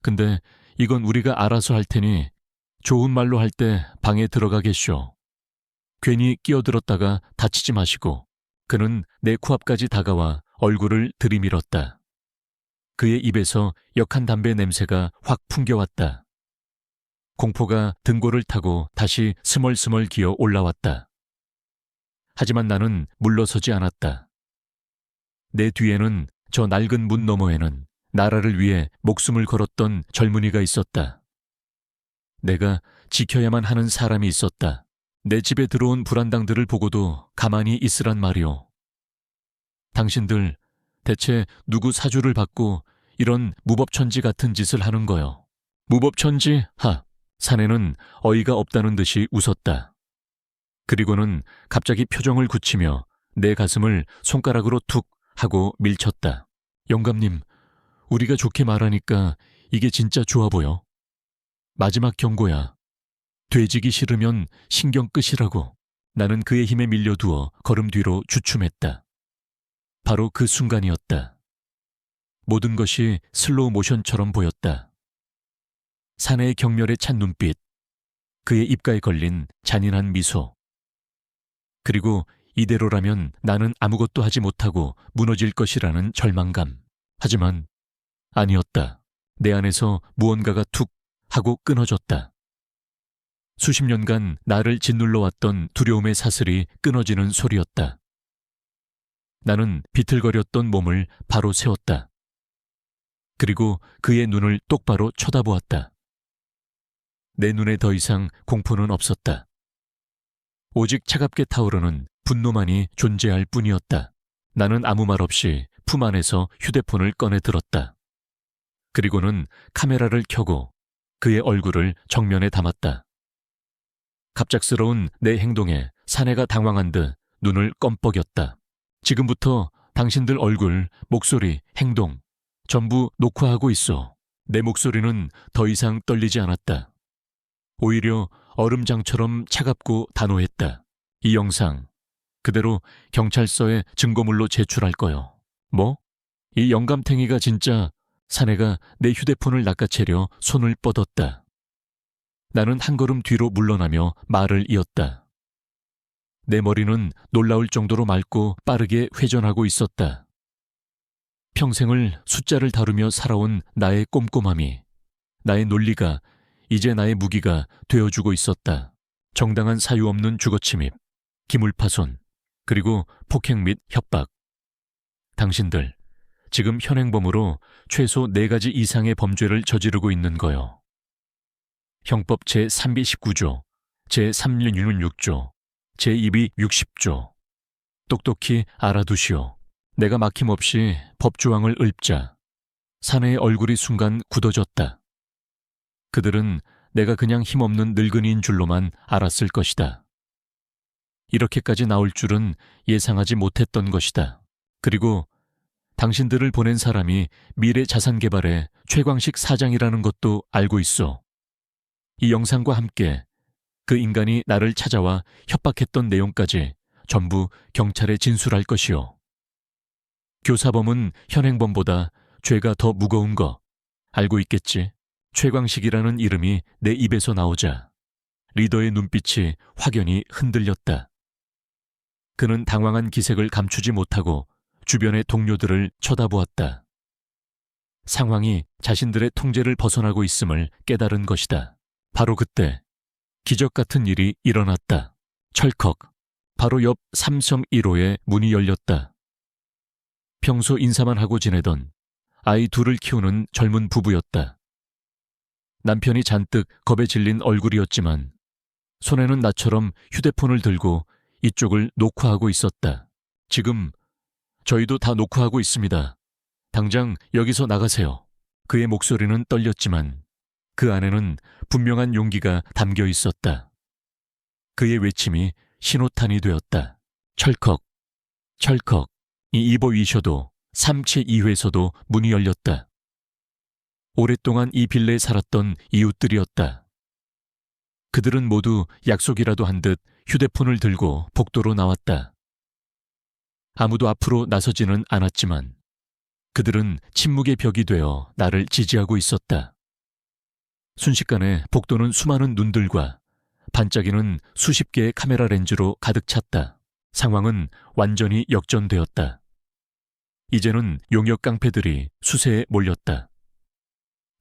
Speaker 1: 근데 이건 우리가 알아서 할 테니 좋은 말로 할 때 방에 들어가겠쇼. 괜히 끼어들었다가 다치지 마시고. 그는 내 코앞까지 다가와 얼굴을 들이밀었다. 그의 입에서 역한 담배 냄새가 확 풍겨왔다. 공포가 등골을 타고 다시 스멀스멀 기어 올라왔다. 하지만 나는 물러서지 않았다. 내 뒤에는 저 낡은 문 너머에는 나라를 위해 목숨을 걸었던 젊은이가 있었다. 내가 지켜야만 하는 사람이 있었다. 내 집에 들어온 불안당들을 보고도 가만히 있으란 말이오. 당신들 대체 누구 사주를 받고 이런 무법천지 같은 짓을 하는 거요. 무법천지? 사내는 어이가 없다는 듯이 웃었다. 그리고는 갑자기 표정을 굳히며 내 가슴을 손가락으로 툭 하고 밀쳤다. 영감님, 우리가 좋게 말하니까 이게 진짜 좋아 보여. 마지막 경고야. 돼지기 싫으면 신경 끄시라고. 나는 그의 힘에 밀려두어 걸음 뒤로 주춤했다. 바로 그 순간이었다. 모든 것이 슬로우 모션처럼 보였다. 사내의 경멸에 찬 눈빛, 그의 입가에 걸린 잔인한 미소. 그리고 이대로라면 나는 아무것도 하지 못하고 무너질 것이라는 절망감. 하지만 아니었다. 내 안에서 무언가가 툭 하고 끊어졌다. 수십 년간 나를 짓눌러왔던 두려움의 사슬이 끊어지는 소리였다. 나는 비틀거렸던 몸을 바로 세웠다. 그리고 그의 눈을 똑바로 쳐다보았다. 내 눈에 더 이상 공포는 없었다. 오직 차갑게 타오르는 분노만이 존재할 뿐이었다. 나는 아무 말 없이 품 안에서 휴대폰을 꺼내 들었다. 그리고는 카메라를 켜고 그의 얼굴을 정면에 담았다. 갑작스러운 내 행동에 사내가 당황한 듯 눈을 껌뻑였다. 지금부터 당신들 얼굴, 목소리, 행동 전부 녹화하고 있어. 내 목소리는 더 이상 떨리지 않았다. 오히려 얼음장처럼 차갑고 단호했다. 이 영상 그대로 경찰서에 증거물로 제출할 거요. 뭐? 이 영감탱이가 진짜... 사내가 내 휴대폰을 낚아채려 손을 뻗었다. 나는 한 걸음 뒤로 물러나며 말을 이었다. 내 머리는 놀라울 정도로 맑고 빠르게 회전하고 있었다. 평생을 숫자를 다루며 살아온 나의 꼼꼼함이, 나의 논리가 이제 나의 무기가 되어주고 있었다. 정당한 사유 없는 주거침입, 기물파손, 그리고 폭행 및 협박. 당신들 지금 현행범으로 최소 4가지 이상의 범죄를 저지르고 있는 거요. 형법 제319조, 제316조, 제260조. 똑똑히 알아두시오. 내가 막힘없이 법조항을 읊자. 사내의 얼굴이 순간 굳어졌다. 그들은 내가 그냥 힘없는 늙은이인 줄로만 알았을 것이다. 이렇게까지 나올 줄은 예상하지 못했던 것이다. 그리고 당신들을 보낸 사람이 미래자산개발의 최광식 사장이라는 것도 알고 있어. 이 영상과 함께 그 인간이 나를 찾아와 협박했던 내용까지 전부 경찰에 진술할 것이오. 교사범은 현행범보다 죄가 더 무거운 거 알고 있겠지? 최광식이라는 이름이 내 입에서 나오자 리더의 눈빛이 확연히 흔들렸다. 그는 당황한 기색을 감추지 못하고 주변의 동료들을 쳐다보았다. 상황이 자신들의 통제를 벗어나고 있음을 깨달은 것이다. 바로 그때 기적 같은 일이 일어났다. 철컥. 바로 옆 삼성 1호의 문이 열렸다. 평소 인사만 하고 지내던 아이 둘을 키우는 젊은 부부였다. 남편이 잔뜩 겁에 질린 얼굴이었지만 손에는 나처럼 휴대폰을 들고 이쪽을 녹화하고 있었다. 지금 저희도 다 녹화하고 있습니다. 당장 여기서 나가세요. 그의 목소리는 떨렸지만 그 안에는 분명한 용기가 담겨 있었다. 그의 외침이 신호탄이 되었다. 철컥, 철컥. 이 2보2쇼도 372회에서도 문이 열렸다. 오랫동안 이 빌레에 살았던 이웃들이었다. 그들은 모두 약속이라도 한 듯 휴대폰을 들고 복도로 나왔다. 아무도 앞으로 나서지는 않았지만 그들은 침묵의 벽이 되어 나를 지지하고 있었다. 순식간에 복도는 수많은 눈들과 반짝이는 수십 개의 카메라 렌즈로 가득 찼다. 상황은 완전히 역전되었다. 이제는 용역 깡패들이 수세에 몰렸다.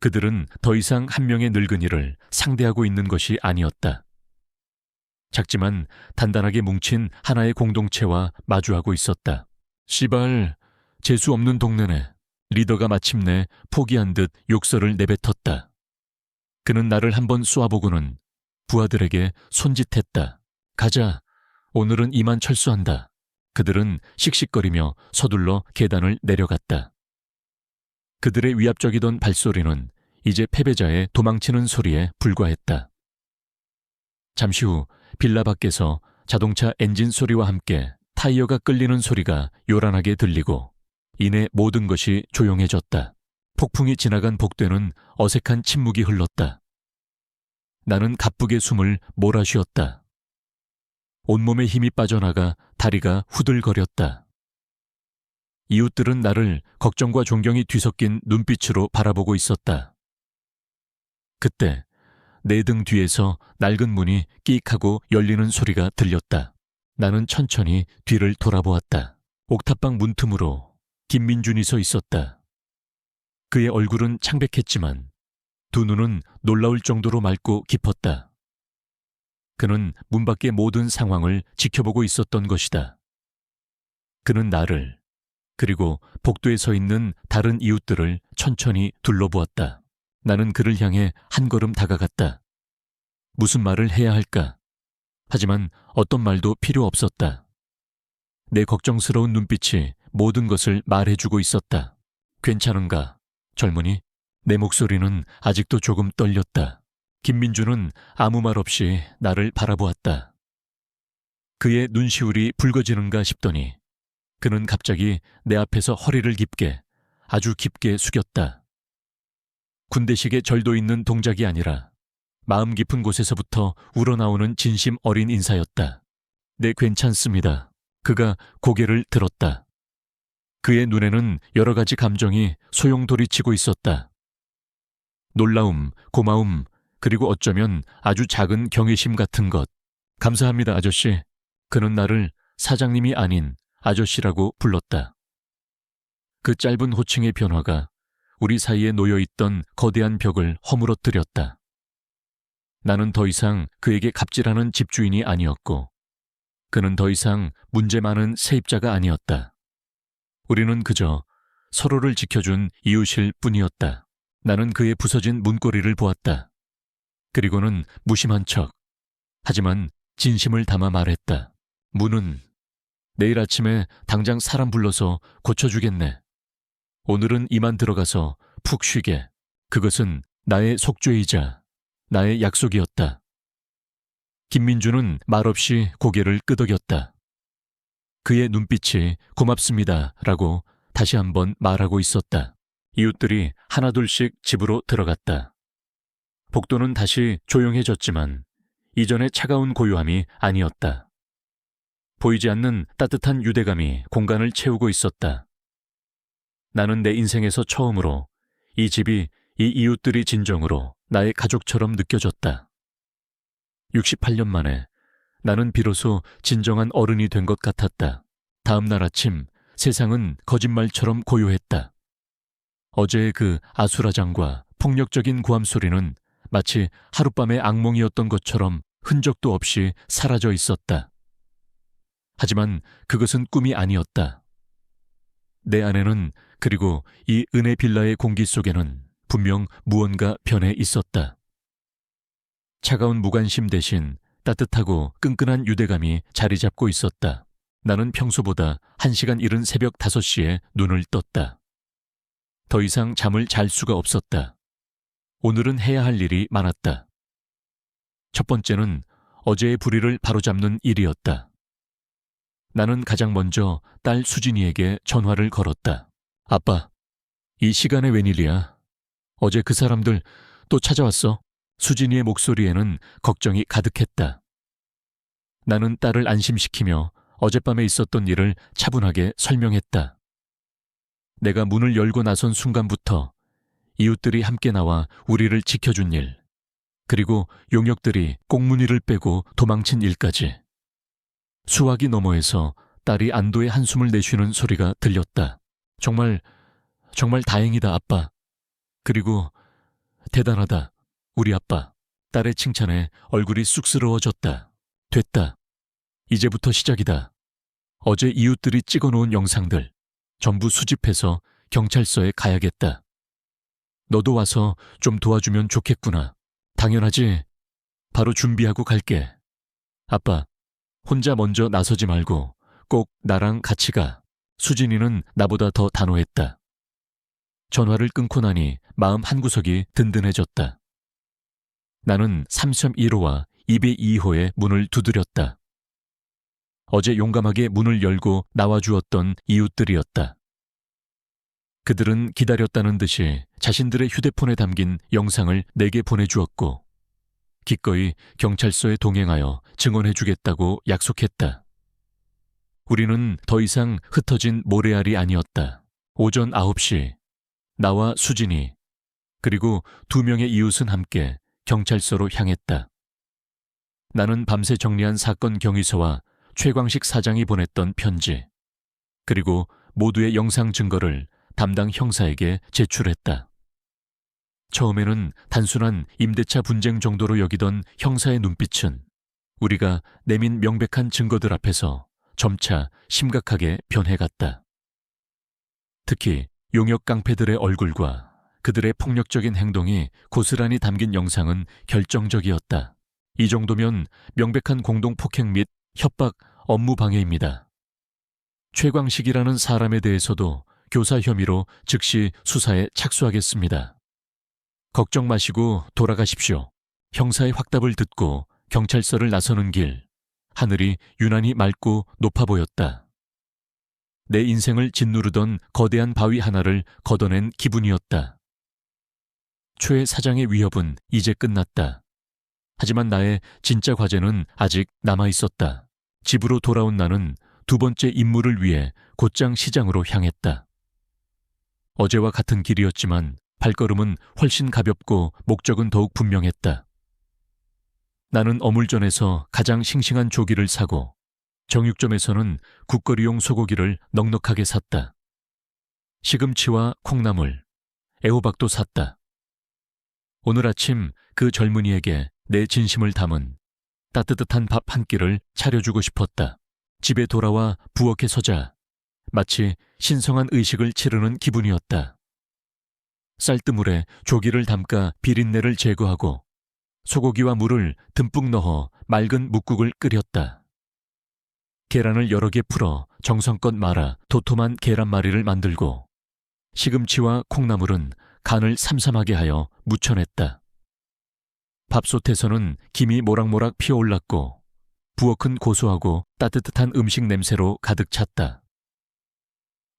Speaker 1: 그들은 더 이상 한 명의 늙은이를 상대하고 있는 것이 아니었다. 작지만 단단하게 뭉친 하나의 공동체와 마주하고 있었다. 씨발, 재수 없는 동네네. 리더가 마침내 포기한 듯 욕설을 내뱉었다. 그는 나를 한번 쏘아보고는 부하들에게 손짓했다. 가자. 오늘은 이만 철수한다. 그들은 씩씩거리며 서둘러 계단을 내려갔다. 그들의 위압적이던 발소리는 이제 패배자의 도망치는 소리에 불과했다. 잠시 후 빌라 밖에서 자동차 엔진 소리와 함께 타이어가 끌리는 소리가 요란하게 들리고 이내 모든 것이 조용해졌다. 폭풍이 지나간 복도에는 어색한 침묵이 흘렀다. 나는 가쁘게 숨을 몰아쉬었다. 온몸에 힘이 빠져나가 다리가 후들거렸다. 이웃들은 나를 걱정과 존경이 뒤섞인 눈빛으로 바라보고 있었다. 그때 내 등 뒤에서 낡은 문이 끼익하고 열리는 소리가 들렸다. 나는 천천히 뒤를 돌아보았다. 옥탑방 문틈으로 김민준이 서 있었다. 그의 얼굴은 창백했지만 두 눈은 놀라울 정도로 맑고 깊었다. 그는 문 밖의 모든 상황을 지켜보고 있었던 것이다. 그는 나를, 그리고 복도에 서 있는 다른 이웃들을 천천히 둘러보았다. 나는 그를 향해 한 걸음 다가갔다. 무슨 말을 해야 할까? 하지만 어떤 말도 필요 없었다. 내 걱정스러운 눈빛이 모든 것을 말해주고 있었다. 괜찮은가, 젊은이? 내 목소리는 아직도 조금 떨렸다. 김민주는 아무 말 없이 나를 바라보았다. 그의 눈시울이 붉어지는가 싶더니 그는 갑자기 내 앞에서 허리를 깊게, 아주 깊게 숙였다. 군대식의 절도 있는 동작이 아니라 마음 깊은 곳에서부터 우러나오는 진심 어린 인사였다. 네, 괜찮습니다. 그가 고개를 들었다. 그의 눈에는 여러 가지 감정이 소용돌이치고 있었다. 놀라움, 고마움, 그리고 어쩌면 아주 작은 경외심 같은 것. 감사합니다, 아저씨. 그는 나를 사장님이 아닌 아저씨라고 불렀다. 그 짧은 호칭의 변화가 우리 사이에 놓여있던 거대한 벽을 허물어뜨렸다. 나는 더 이상 그에게 갑질하는 집주인이 아니었고 그는 더 이상 문제 많은 세입자가 아니었다. 우리는 그저 서로를 지켜준 이웃일 뿐이었다. 나는 그의 부서진 문고리를 보았다. 그리고는 무심한 척, 하지만 진심을 담아 말했다. 문은 내일 아침에 당장 사람 불러서 고쳐주겠네. 오늘은 이만 들어가서 푹 쉬게. 그것은 나의 속죄이자 나의 약속이었다. 김민주는 말없이 고개를 끄덕였다. 그의 눈빛이 고맙습니다 라고 다시 한번 말하고 있었다. 이웃들이 하나둘씩 집으로 들어갔다. 복도는 다시 조용해졌지만 이전의 차가운 고요함이 아니었다. 보이지 않는 따뜻한 유대감이 공간을 채우고 있었다. 나는 내 인생에서 처음으로 이 집이 이 이웃들이 진정으로 나의 가족처럼 느껴졌다. 68년 만에 나는 비로소 진정한 어른이 된 것 같았다. 다음 날 아침 세상은 거짓말처럼 고요했다. 어제의 그 아수라장과 폭력적인 고함 소리는 마치 하룻밤의 악몽이었던 것처럼 흔적도 없이 사라져 있었다. 하지만 그것은 꿈이 아니었다. 내 안에는, 그리고 이 은혜 빌라의 공기 속에는 분명 무언가 변해 있었다. 차가운 무관심 대신 따뜻하고 끈끈한 유대감이 자리 잡고 있었다. 나는 평소보다 1시간 이른 새벽 5시에 눈을 떴다. 더 이상 잠을 잘 수가 없었다. 오늘은 해야 할 일이 많았다. 첫 번째는 어제의 불의를 바로잡는 일이었다. 나는 가장 먼저 딸 수진이에게 전화를 걸었다. 아빠, 이 시간에 웬일이야? 어제 그 사람들 또 찾아왔어? 수진이의 목소리에는 걱정이 가득했다. 나는 딸을 안심시키며 어젯밤에 있었던 일을 차분하게 설명했다. 내가 문을 열고 나선 순간부터 이웃들이 함께 나와 우리를 지켜준 일, 그리고 용역들이 꽁무니를 빼고 도망친 일까지. 수화기 너머에서 딸이 안도의 한숨을 내쉬는 소리가 들렸다. 정말 다행이다, 아빠. 그리고 대단하다, 우리 아빠. 딸의 칭찬에 얼굴이 쑥스러워졌다. 됐다. 이제부터 시작이다. 어제 이웃들이 찍어놓은 영상들 전부 수집해서 경찰서에 가야겠다. 너도 와서 좀 도와주면 좋겠구나. 당연하지. 바로 준비하고 갈게. 아빠, 혼자 먼저 나서지 말고 꼭 나랑 같이 가. 수진이는 나보다 더 단호했다. 전화를 끊고 나니 마음 한구석이 든든해졌다. 나는 3.15와 202호의 문을 두드렸다. 어제 용감하게 문을 열고 나와주었던 이웃들이었다. 그들은 기다렸다는 듯이 자신들의 휴대폰에 담긴 영상을 내게 보내주었고 기꺼이 경찰서에 동행하여 증언해주겠다고 약속했다. 우리는 더 이상 흩어진 모래알이 아니었다. 오전 9시, 나와 수진이, 그리고 2명의 이웃은 함께 경찰서로 향했다. 나는 밤새 정리한 사건 경위서와 최광식 사장이 보냈던 편지, 그리고 모두의 영상 증거를 담당 형사에게 제출했다. 처음에는 단순한 임대차 분쟁 정도로 여기던 형사의 눈빛은 우리가 내민 명백한 증거들 앞에서 점차 심각하게 변해갔다. 특히 용역 깡패들의 얼굴과 그들의 폭력적인 행동이 고스란히 담긴 영상은 결정적이었다. 이 정도면 명백한 공동폭행 및 협박, 업무 방해입니다. 최광식이라는 사람에 대해서도 교사 혐의로 즉시 수사에 착수하겠습니다. 걱정 마시고 돌아가십시오. 형사의 확답을 듣고 경찰서를 나서는 길, 하늘이 유난히 맑고 높아 보였다. 내 인생을 짓누르던 거대한 바위 하나를 걷어낸 기분이었다. 최 사장의 위협은 이제 끝났다. 하지만 나의 진짜 과제는 아직 남아있었다. 집으로 돌아온 나는 2번째 임무를 위해 곧장 시장으로 향했다. 어제와 같은 길이었지만 발걸음은 훨씬 가볍고 목적은 더욱 분명했다. 나는 어물전에서 가장 싱싱한 조기를 사고 정육점에서는 국거리용 소고기를 넉넉하게 샀다. 시금치와 콩나물, 애호박도 샀다. 오늘 아침 그 젊은이에게 내 진심을 담은 따뜻한 밥 한 끼를 차려주고 싶었다. 집에 돌아와 부엌에 서자 마치 신성한 의식을 치르는 기분이었다. 쌀뜨물에 조기를 담가 비린내를 제거하고 소고기와 물을 듬뿍 넣어 맑은 묵국을 끓였다. 계란을 여러 개 풀어 정성껏 말아 도톰한 계란말이를 만들고 시금치와 콩나물은 간을 삼삼하게 하여 무쳐냈다. 밥솥에서는 김이 모락모락 피어올랐고 부엌은 고소하고 따뜻한 음식 냄새로 가득 찼다.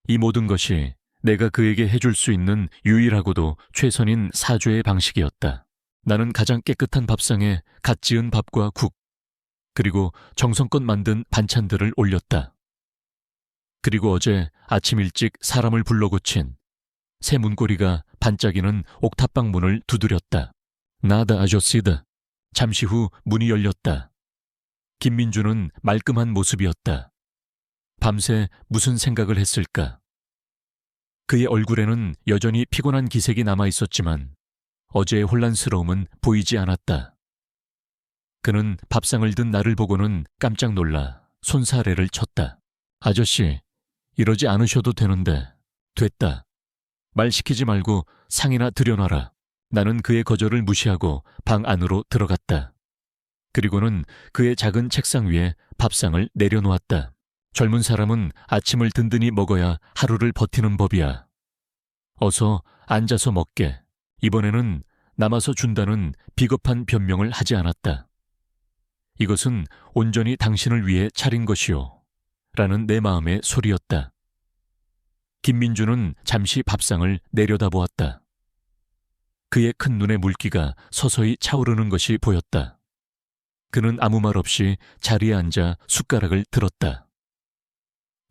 Speaker 1: 이 모든 것이 내가 그에게 해줄 수 있는 유일하고도 최선인 사죄의 방식이었다. 나는 가장 깨끗한 밥상에 갓 지은 밥과 국, 그리고 정성껏 만든 반찬들을 올렸다. 그리고 어제 아침 일찍 사람을 불러 고친 새 문고리가 반짝이는 옥탑방 문을 두드렸다. 나다 아저씨다. 잠시 후 문이 열렸다. 김민주는 말끔한 모습이었다. 밤새 무슨 생각을 했을까? 그의 얼굴에는 여전히 피곤한 기색이 남아 있었지만 어제의 혼란스러움은 보이지 않았다. 그는 밥상을 든 나를 보고는 깜짝 놀라 손사래를 쳤다. 아저씨, 이러지 않으셔도 되는데. 됐다. 말 시키지 말고 상이나 들여놔라. 나는 그의 거절을 무시하고 방 안으로 들어갔다. 그리고는 그의 작은 책상 위에 밥상을 내려놓았다. 젊은 사람은 아침을 든든히 먹어야 하루를 버티는 법이야. 어서 앉아서 먹게. 이번에는 남아서 준다는 비겁한 변명을 하지 않았다. 이것은 온전히 당신을 위해 차린 것이요. 라는 내 마음의 소리였다. 김민주는 잠시 밥상을 내려다보았다. 그의 큰 눈에 물기가 서서히 차오르는 것이 보였다. 그는 아무 말 없이 자리에 앉아 숟가락을 들었다.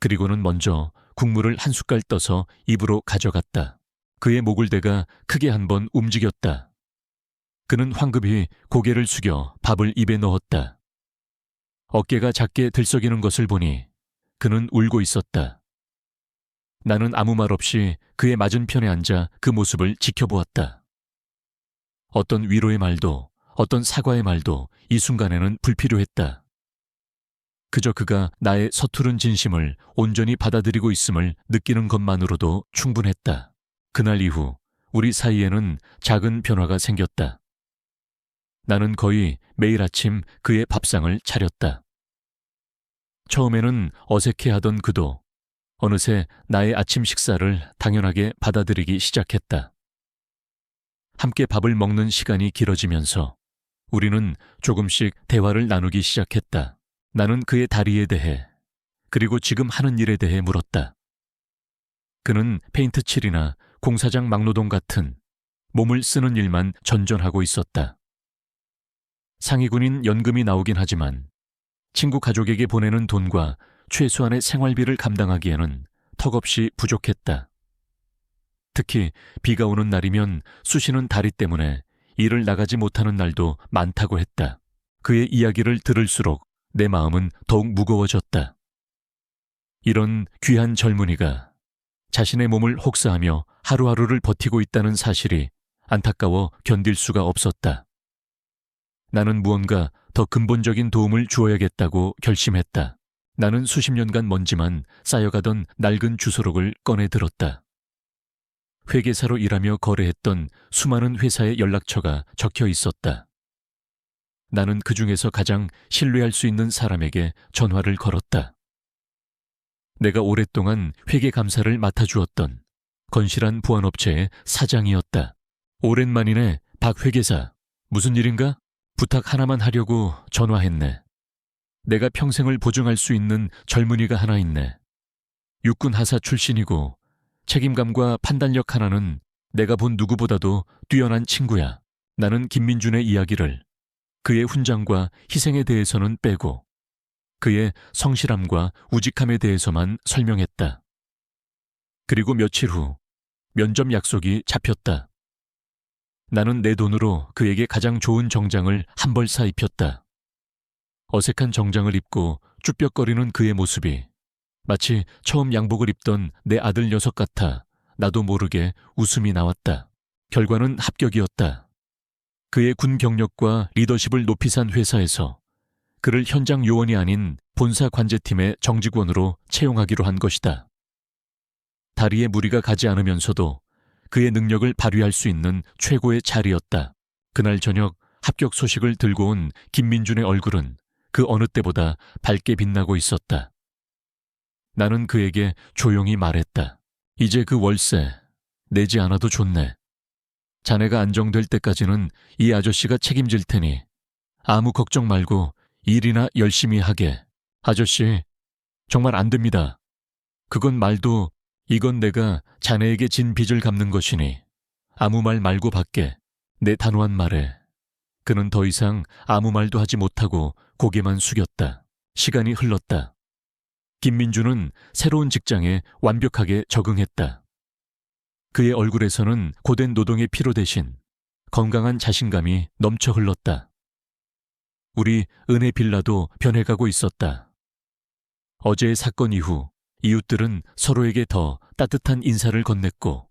Speaker 1: 그리고는 먼저 국물을 한 숟갈 떠서 입으로 가져갔다. 그의 목을 대가 크게 한번 움직였다. 그는 황급히 고개를 숙여 밥을 입에 넣었다. 어깨가 작게 들썩이는 것을 보니 그는 울고 있었다. 나는 아무 말 없이 그의 맞은편에 앉아 그 모습을 지켜보았다. 어떤 위로의 말도, 어떤 사과의 말도 이 순간에는 불필요했다. 그저 그가 나의 서투른 진심을 온전히 받아들이고 있음을 느끼는 것만으로도 충분했다. 그날 이후 우리 사이에는 작은 변화가 생겼다. 나는 거의 매일 아침 그의 밥상을 차렸다. 처음에는 어색해하던 그도 어느새 나의 아침 식사를 당연하게 받아들이기 시작했다. 함께 밥을 먹는 시간이 길어지면서 우리는 조금씩 대화를 나누기 시작했다. 나는 그의 다리에 대해, 그리고 지금 하는 일에 대해 물었다. 그는 페인트 칠이나 공사장 막노동 같은 몸을 쓰는 일만 전전하고 있었다. 상위군인 연금이 나오긴 하지만 친구 가족에게 보내는 돈과 최소한의 생활비를 감당하기에는 턱없이 부족했다. 특히 비가 오는 날이면 쑤시는 다리 때문에 일을 나가지 못하는 날도 많다고 했다. 그의 이야기를 들을수록 내 마음은 더욱 무거워졌다. 이런 귀한 젊은이가 자신의 몸을 혹사하며 하루하루를 버티고 있다는 사실이 안타까워 견딜 수가 없었다. 나는 무언가 더 근본적인 도움을 주어야겠다고 결심했다. 나는 수십 년간 먼지만 쌓여가던 낡은 주소록을 꺼내 들었다. 회계사로 일하며 거래했던 수많은 회사의 연락처가 적혀 있었다. 나는 그 중에서 가장 신뢰할 수 있는 사람에게 전화를 걸었다. 내가 오랫동안 회계감사를 맡아주었던 건실한 보안업체의 사장이었다. 오랜만이네, 박 회계사. 무슨 일인가? 부탁 하나만 하려고 전화했네. 내가 평생을 보증할 수 있는 젊은이가 하나 있네. 육군 하사 출신이고 책임감과 판단력 하나는 내가 본 누구보다도 뛰어난 친구야. 나는 김민준의 이야기를 그의 훈장과 희생에 대해서는 빼고 그의 성실함과 우직함에 대해서만 설명했다. 그리고 며칠 후 면접 약속이 잡혔다. 나는 내 돈으로 그에게 가장 좋은 정장을 한 벌 사 입혔다. 어색한 정장을 입고 쭈뼛거리는 그의 모습이 마치 처음 양복을 입던 내 아들 녀석 같아 나도 모르게 웃음이 나왔다. 결과는 합격이었다. 그의 군 경력과 리더십을 높이 산 회사에서 그를 현장 요원이 아닌 본사 관제팀의 정직원으로 채용하기로 한 것이다. 다리에 무리가 가지 않으면서도 그의 능력을 발휘할 수 있는 최고의 자리였다. 그날 저녁 합격 소식을 들고 온 김민준의 얼굴은 그 어느 때보다 밝게 빛나고 있었다. 나는 그에게 조용히 말했다. 이제 그 월세 내지 않아도 좋네. 자네가 안정될 때까지는 이 아저씨가 책임질 테니 아무 걱정 말고 일이나 열심히 하게. 아저씨, 정말 안 됩니다. 그건 말도 이건 내가 자네에게 진 빚을 갚는 것이니 아무 말 말고 밖에. 내 단호한 말에 그는 더 이상 아무 말도 하지 못하고 고개만 숙였다. 시간이 흘렀다. 김민주는 새로운 직장에 완벽하게 적응했다. 그의 얼굴에서는 고된 노동의 피로 대신 건강한 자신감이 넘쳐 흘렀다. 우리 은혜 빌라도 변해가고 있었다. 어제의 사건 이후 이웃들은 서로에게 더 따뜻한 인사를 건넸고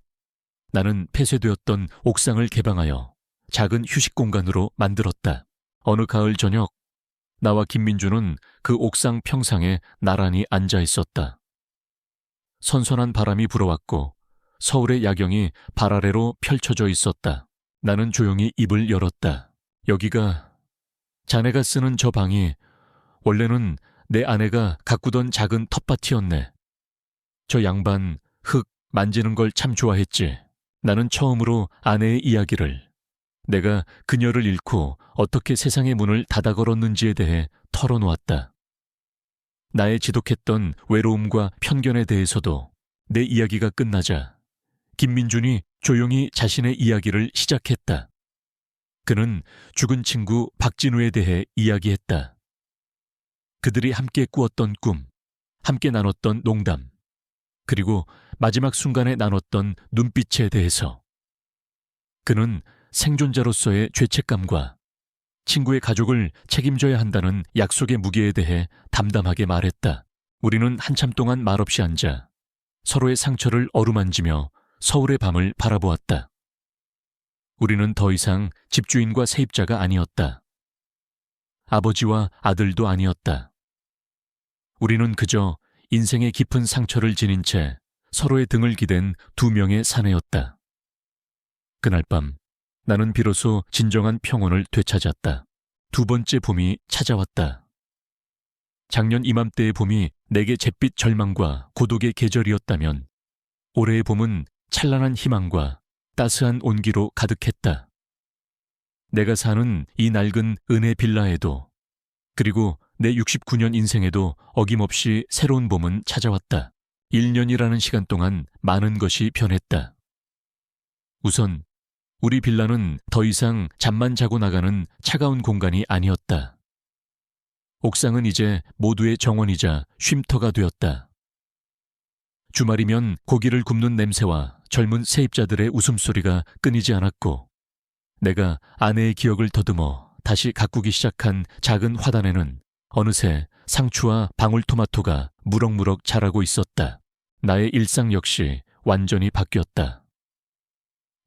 Speaker 1: 나는 폐쇄되었던 옥상을 개방하여 작은 휴식 공간으로 만들었다. 어느 가을 저녁, 나와 김민주는 그 옥상 평상에 나란히 앉아 있었다. 선선한 바람이 불어왔고 서울의 야경이 발 아래로 펼쳐져 있었다. 나는 조용히 입을 열었다. 여기가, 자네가 쓰는 저 방이 원래는 내 아내가 가꾸던 작은 텃밭이었네. 저 양반 흙 만지는 걸 참 좋아했지. 나는 처음으로 아내의 이야기를, 내가 그녀를 잃고 어떻게 세상의 문을 닫아 걸었는지에 대해 털어놓았다. 나의 지독했던 외로움과 편견에 대해서도. 내 이야기가 끝나자 김민준이 조용히 자신의 이야기를 시작했다. 그는 죽은 친구 박진우에 대해 이야기했다. 그들이 함께 꾸었던 꿈, 함께 나눴던 농담, 그리고 마지막 순간에 나눴던 눈빛에 대해서. 그는 생존자로서의 죄책감과 친구의 가족을 책임져야 한다는 약속의 무게에 대해 담담하게 말했다. 우리는 한참 동안 말없이 앉아 서로의 상처를 어루만지며 서울의 밤을 바라보았다. 우리는 더 이상 집주인과 세입자가 아니었다. 아버지와 아들도 아니었다. 우리는 그저 인생의 깊은 상처를 지닌 채 서로의 등을 기댄 두 명의 사내였다. 그날 밤 나는 비로소 진정한 평온을 되찾았다. 두 번째 봄이 찾아왔다. 작년 이맘때의 봄이 내게 잿빛 절망과 고독의 계절이었다면 올해의 봄은 찬란한 희망과 따스한 온기로 가득했다. 내가 사는 이 낡은 은혜 빌라에도, 그리고 내 69년 인생에도 어김없이 새로운 봄은 찾아왔다. 1년이라는 시간 동안 많은 것이 변했다. 우선 우리 빌라는 더 이상 잠만 자고 나가는 차가운 공간이 아니었다. 옥상은 이제 모두의 정원이자 쉼터가 되었다. 주말이면 고기를 굽는 냄새와 젊은 세입자들의 웃음소리가 끊이지 않았고, 내가 아내의 기억을 더듬어 다시 가꾸기 시작한 작은 화단에는 어느새 상추와 방울토마토가 무럭무럭 자라고 있었다. 나의 일상 역시 완전히 바뀌었다.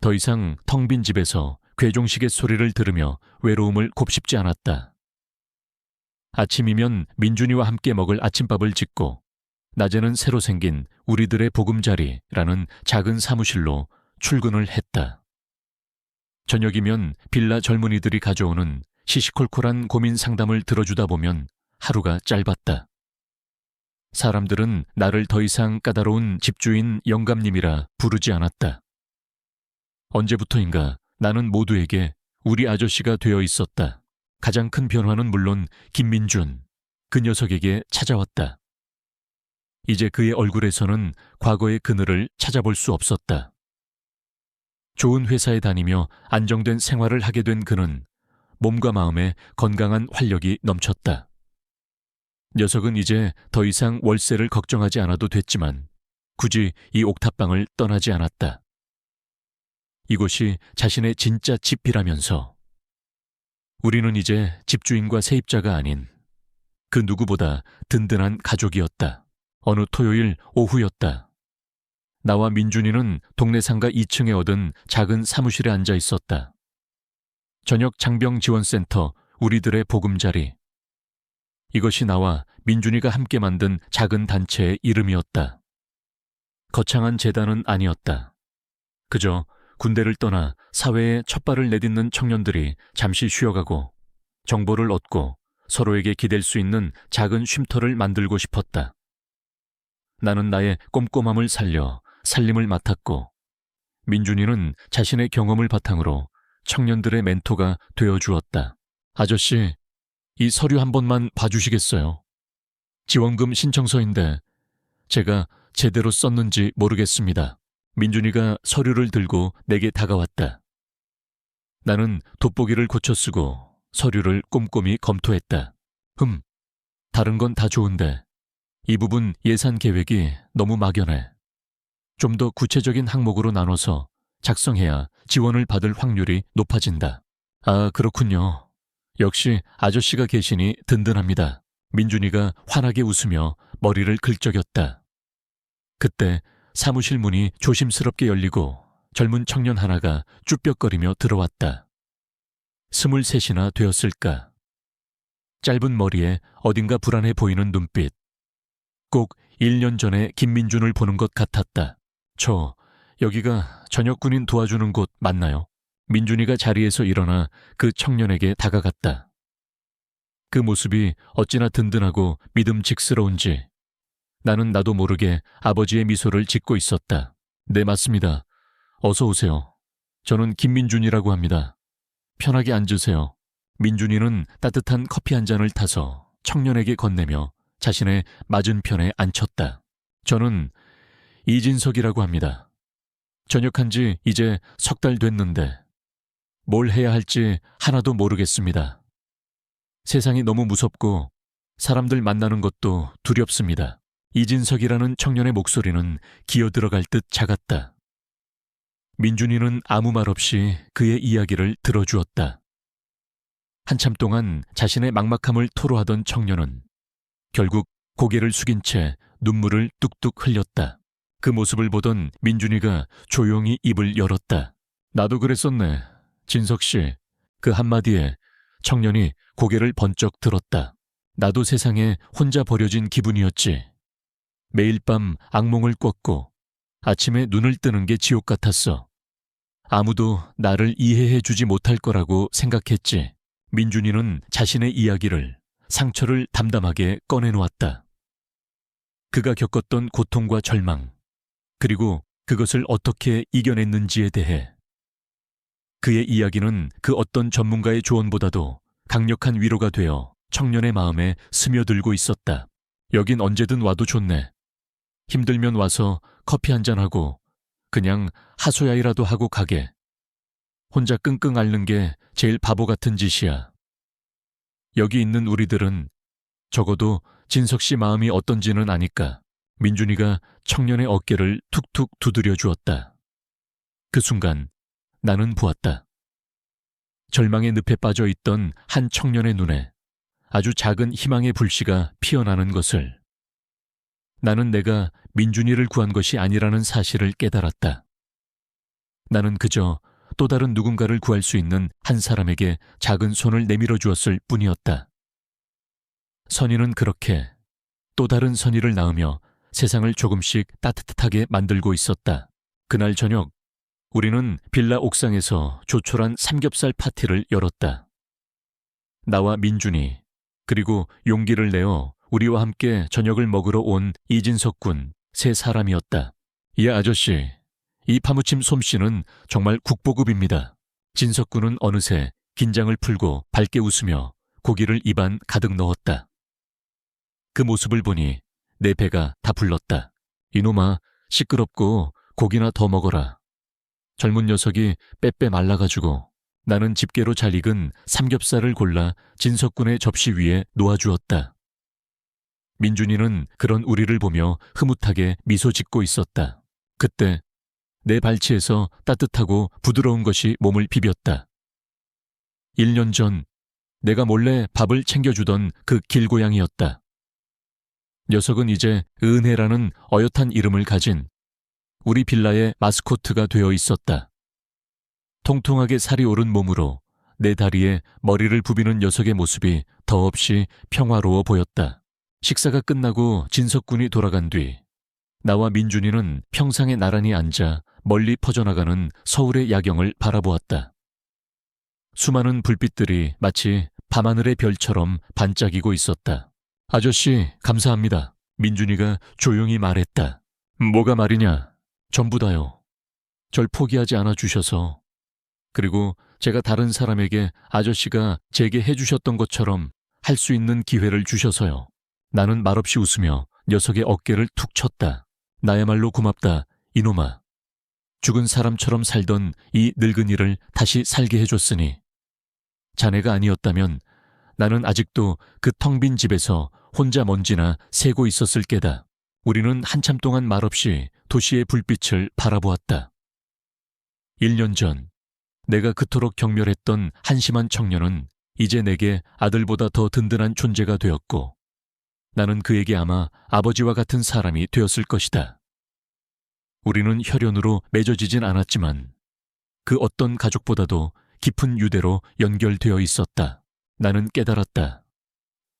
Speaker 1: 더 이상 텅 빈 집에서 괴종식의 소리를 들으며 외로움을 곱씹지 않았다. 아침이면 민준이와 함께 먹을 아침밥을 짓고, 낮에는 새로 생긴 우리들의 보금자리라는 작은 사무실로 출근을 했다. 저녁이면 빌라 젊은이들이 가져오는 시시콜콜한 고민 상담을 들어주다 보면 하루가 짧았다. 사람들은 나를 더 이상 까다로운 집주인 영감님이라 부르지 않았다. 언제부터인가 나는 모두에게 우리 아저씨가 되어 있었다. 가장 큰 변화는 물론 김민준, 그 녀석에게 찾아왔다. 이제 그의 얼굴에서는 과거의 그늘을 찾아볼 수 없었다. 좋은 회사에 다니며 안정된 생활을 하게 된 그는 몸과 마음에 건강한 활력이 넘쳤다. 녀석은 이제 더 이상 월세를 걱정하지 않아도 됐지만 굳이 이 옥탑방을 떠나지 않았다. 이곳이 자신의 진짜 집이라면서. 우리는 이제 집주인과 세입자가 아닌 그 누구보다 든든한 가족이었다. 어느 토요일 오후였다. 나와 민준이는 동네 상가 2층에 얻은 작은 사무실에 앉아 있었다. 저녁 장병지원센터 우리들의 보금자리. 이것이 나와 민준이가 함께 만든 작은 단체의 이름이었다. 거창한 재단은 아니었다. 그저 군대를 떠나 사회에 첫 발을 내딛는 청년들이 잠시 쉬어가고 정보를 얻고 서로에게 기댈 수 있는 작은 쉼터를 만들고 싶었다. 나는 나의 꼼꼼함을 살려 살림을 맡았고, 민준이는 자신의 경험을 바탕으로 청년들의 멘토가 되어주었다. 아저씨, 이 서류 한 번만 봐주시겠어요? 지원금 신청서인데 제가 제대로 썼는지 모르겠습니다. 민준이가 서류를 들고 내게 다가왔다. 나는 돋보기를 고쳐 쓰고 서류를 꼼꼼히 검토했다. 다른 건 다 좋은데 이 부분 예산 계획이 너무 막연해. 좀 더 구체적인 항목으로 나눠서 작성해야 지원을 받을 확률이 높아진다. 아, 그렇군요. 역시 아저씨가 계시니 든든합니다. 민준이가 환하게 웃으며 머리를 긁적였다. 그때 사무실 문이 조심스럽게 열리고 젊은 청년 하나가 쭈뼛거리며 들어왔다. 23이나 되었을까. 짧은 머리에 어딘가 불안해 보이는 눈빛. 꼭 1년 전에 김민준을 보는 것 같았다. 여기가 저녁 군인 도와주는 곳 맞나요? 민준이가 자리에서 일어나 그 청년에게 다가갔다. 그 모습이 어찌나 든든하고 믿음직스러운지 나는 나도 모르게 아버지의 미소를 짓고 있었다. 네, 맞습니다. 어서 오세요. 저는 김민준이라고 합니다. 편하게 앉으세요. 민준이는 따뜻한 커피 한 잔을 타서 청년에게 건네며 자신의 맞은편에 앉혔다. 저는 이진석이라고 합니다. 전역한 지 이제 석 달 됐는데 뭘 해야 할지 하나도 모르겠습니다. 세상이 너무 무섭고 사람들 만나는 것도 두렵습니다. 이진석이라는 청년의 목소리는 기어들어갈 듯 작았다. 민준이는 아무 말 없이 그의 이야기를 들어주었다. 한참 동안 자신의 막막함을 토로하던 청년은 결국 고개를 숙인 채 눈물을 뚝뚝 흘렸다. 그 모습을 보던 민준이가 조용히 입을 열었다. 나도 그랬었네, 진석 씨. 그 한마디에 청년이 고개를 번쩍 들었다. 나도 세상에 혼자 버려진 기분이었지. 매일 밤 악몽을 꿨고 아침에 눈을 뜨는 게 지옥 같았어. 아무도 나를 이해해 주지 못할 거라고 생각했지. 민준이는 자신의 이야기를, 상처를 담담하게 꺼내놓았다. 그가 겪었던 고통과 절망, 그리고 그것을 어떻게 이겨냈는지에 대해. 그의 이야기는 그 어떤 전문가의 조언보다도 강력한 위로가 되어 청년의 마음에 스며들고 있었다. 여긴 언제든 와도 좋네. 힘들면 와서 커피 한잔하고 그냥 하소야이라도 하고 가게. 혼자 끙끙 앓는 게 제일 바보 같은 짓이야. 여기 있는 우리들은 적어도 진석 씨 마음이 어떤지는 아니까. 민준이가 청년의 어깨를 툭툭 두드려 주었다. 그 순간 나는 보았다. 절망의 늪에 빠져 있던 한 청년의 눈에 아주 작은 희망의 불씨가 피어나는 것을. 나는 내가 민준이를 구한 것이 아니라는 사실을 깨달았다. 나는 그저 또 다른 누군가를 구할 수 있는 한 사람에게 작은 손을 내밀어 주었을 뿐이었다. 선의는 그렇게 또 다른 선의를 낳으며 세상을 조금씩 따뜻하게 만들고 있었다. 그날 저녁 우리는 빌라 옥상에서 조촐한 삼겹살 파티를 열었다. 나와 민준이, 그리고 용기를 내어 우리와 함께 저녁을 먹으러 온 이진석 군, 세 사람이었다. 이 아저씨, 이 파무침 솜씨는 정말 국보급입니다. 진석 군은 어느새 긴장을 풀고 밝게 웃으며 고기를 입안 가득 넣었다. 그 모습을 보니 내 배가 다 불렀다. 이놈아, 시끄럽고 고기나 더 먹어라. 젊은 녀석이 빼빼 말라가지고. 나는 집게로 잘 익은 삼겹살을 골라 진석 군의 접시 위에 놓아주었다. 민준이는 그런 우리를 보며 흐뭇하게 미소 짓고 있었다. 그때 내 발치에서 따뜻하고 부드러운 것이 몸을 비볐다. 1년 전 내가 몰래 밥을 챙겨주던 그 길고양이였다. 녀석은 이제 은혜라는 어엿한 이름을 가진 우리 빌라의 마스코트가 되어 있었다. 통통하게 살이 오른 몸으로 내 다리에 머리를 부비는 녀석의 모습이 더없이 평화로워 보였다. 식사가 끝나고 진석 군이 돌아간 뒤 나와 민준이는 평상에 나란히 앉아 멀리 퍼져나가는 서울의 야경을 바라보았다. 수많은 불빛들이 마치 밤하늘의 별처럼 반짝이고 있었다. 아저씨, 감사합니다. 민준이가 조용히 말했다. 뭐가 말이냐? 전부 다요. 절 포기하지 않아 주셔서. 그리고 제가 다른 사람에게 아저씨가 제게 해주셨던 것처럼 할 수 있는 기회를 주셔서요. 나는 말없이 웃으며 녀석의 어깨를 툭 쳤다. 나야말로 고맙다, 이놈아. 죽은 사람처럼 살던 이 늙은이를 다시 살게 해줬으니. 자네가 아니었다면 나는 아직도 그 텅 빈 집에서 혼자 먼지나 새고 있었을 게다. 우리는 한참 동안 말없이 도시의 불빛을 바라보았다. 1년 전 내가 그토록 경멸했던 한심한 청년은 이제 내게 아들보다 더 든든한 존재가 되었고 나는 그에게 아마 아버지와 같은 사람이 되었을 것이다. 우리는 혈연으로 맺어지진 않았지만 그 어떤 가족보다도 깊은 유대로 연결되어 있었다. 나는 깨달았다.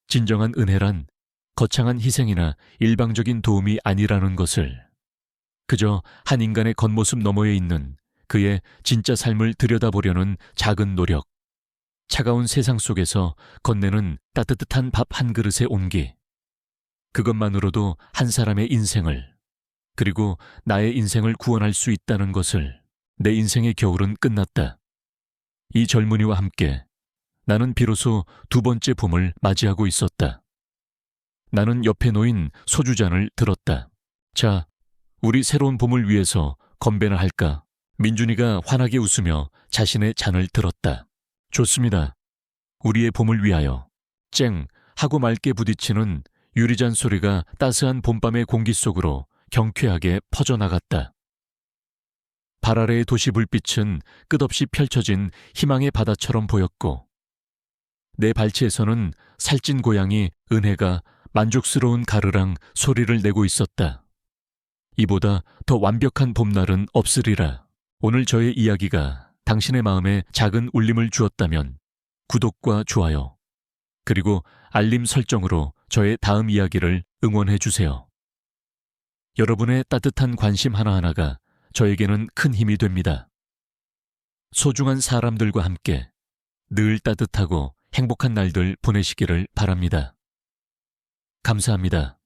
Speaker 1: 진정한 은혜란 거창한 희생이나 일방적인 도움이 아니라는 것을. 그저 한 인간의 겉모습 너머에 있는 그의 진짜 삶을 들여다보려는 작은 노력, 차가운 세상 속에서 건네는 따뜻한 밥 한 그릇의 온기. 그것만으로도 한 사람의 인생을, 그리고 나의 인생을 구원할 수 있다는 것을. 내 인생의 겨울은 끝났다. 이 젊은이와 함께 나는 비로소 두 번째 봄을 맞이하고 있었다. 나는 옆에 놓인 소주잔을 들었다. 자, 우리 새로운 봄을 위해서 건배나 할까? 민준이가 환하게 웃으며 자신의 잔을 들었다. 좋습니다. 우리의 봄을 위하여. 쨍 하고 맑게 부딪히는 유리잔 소리가 따스한 봄밤의 공기 속으로 경쾌하게 퍼져나갔다. 발 아래의 도시 불빛은 끝없이 펼쳐진 희망의 바다처럼 보였고, 내 발치에서는 살찐 고양이 은혜가 만족스러운 가르랑 소리를 내고 있었다. 이보다 더 완벽한 봄날은 없으리라. 오늘 저의 이야기가 당신의 마음에 작은 울림을 주었다면 구독과 좋아요, 그리고 알림 설정으로 저의 다음 이야기를 응원해 주세요. 여러분의 따뜻한 관심 하나하나가 저에게는 큰 힘이 됩니다. 소중한 사람들과 함께 늘 따뜻하고 행복한 날들 보내시기를 바랍니다. 감사합니다.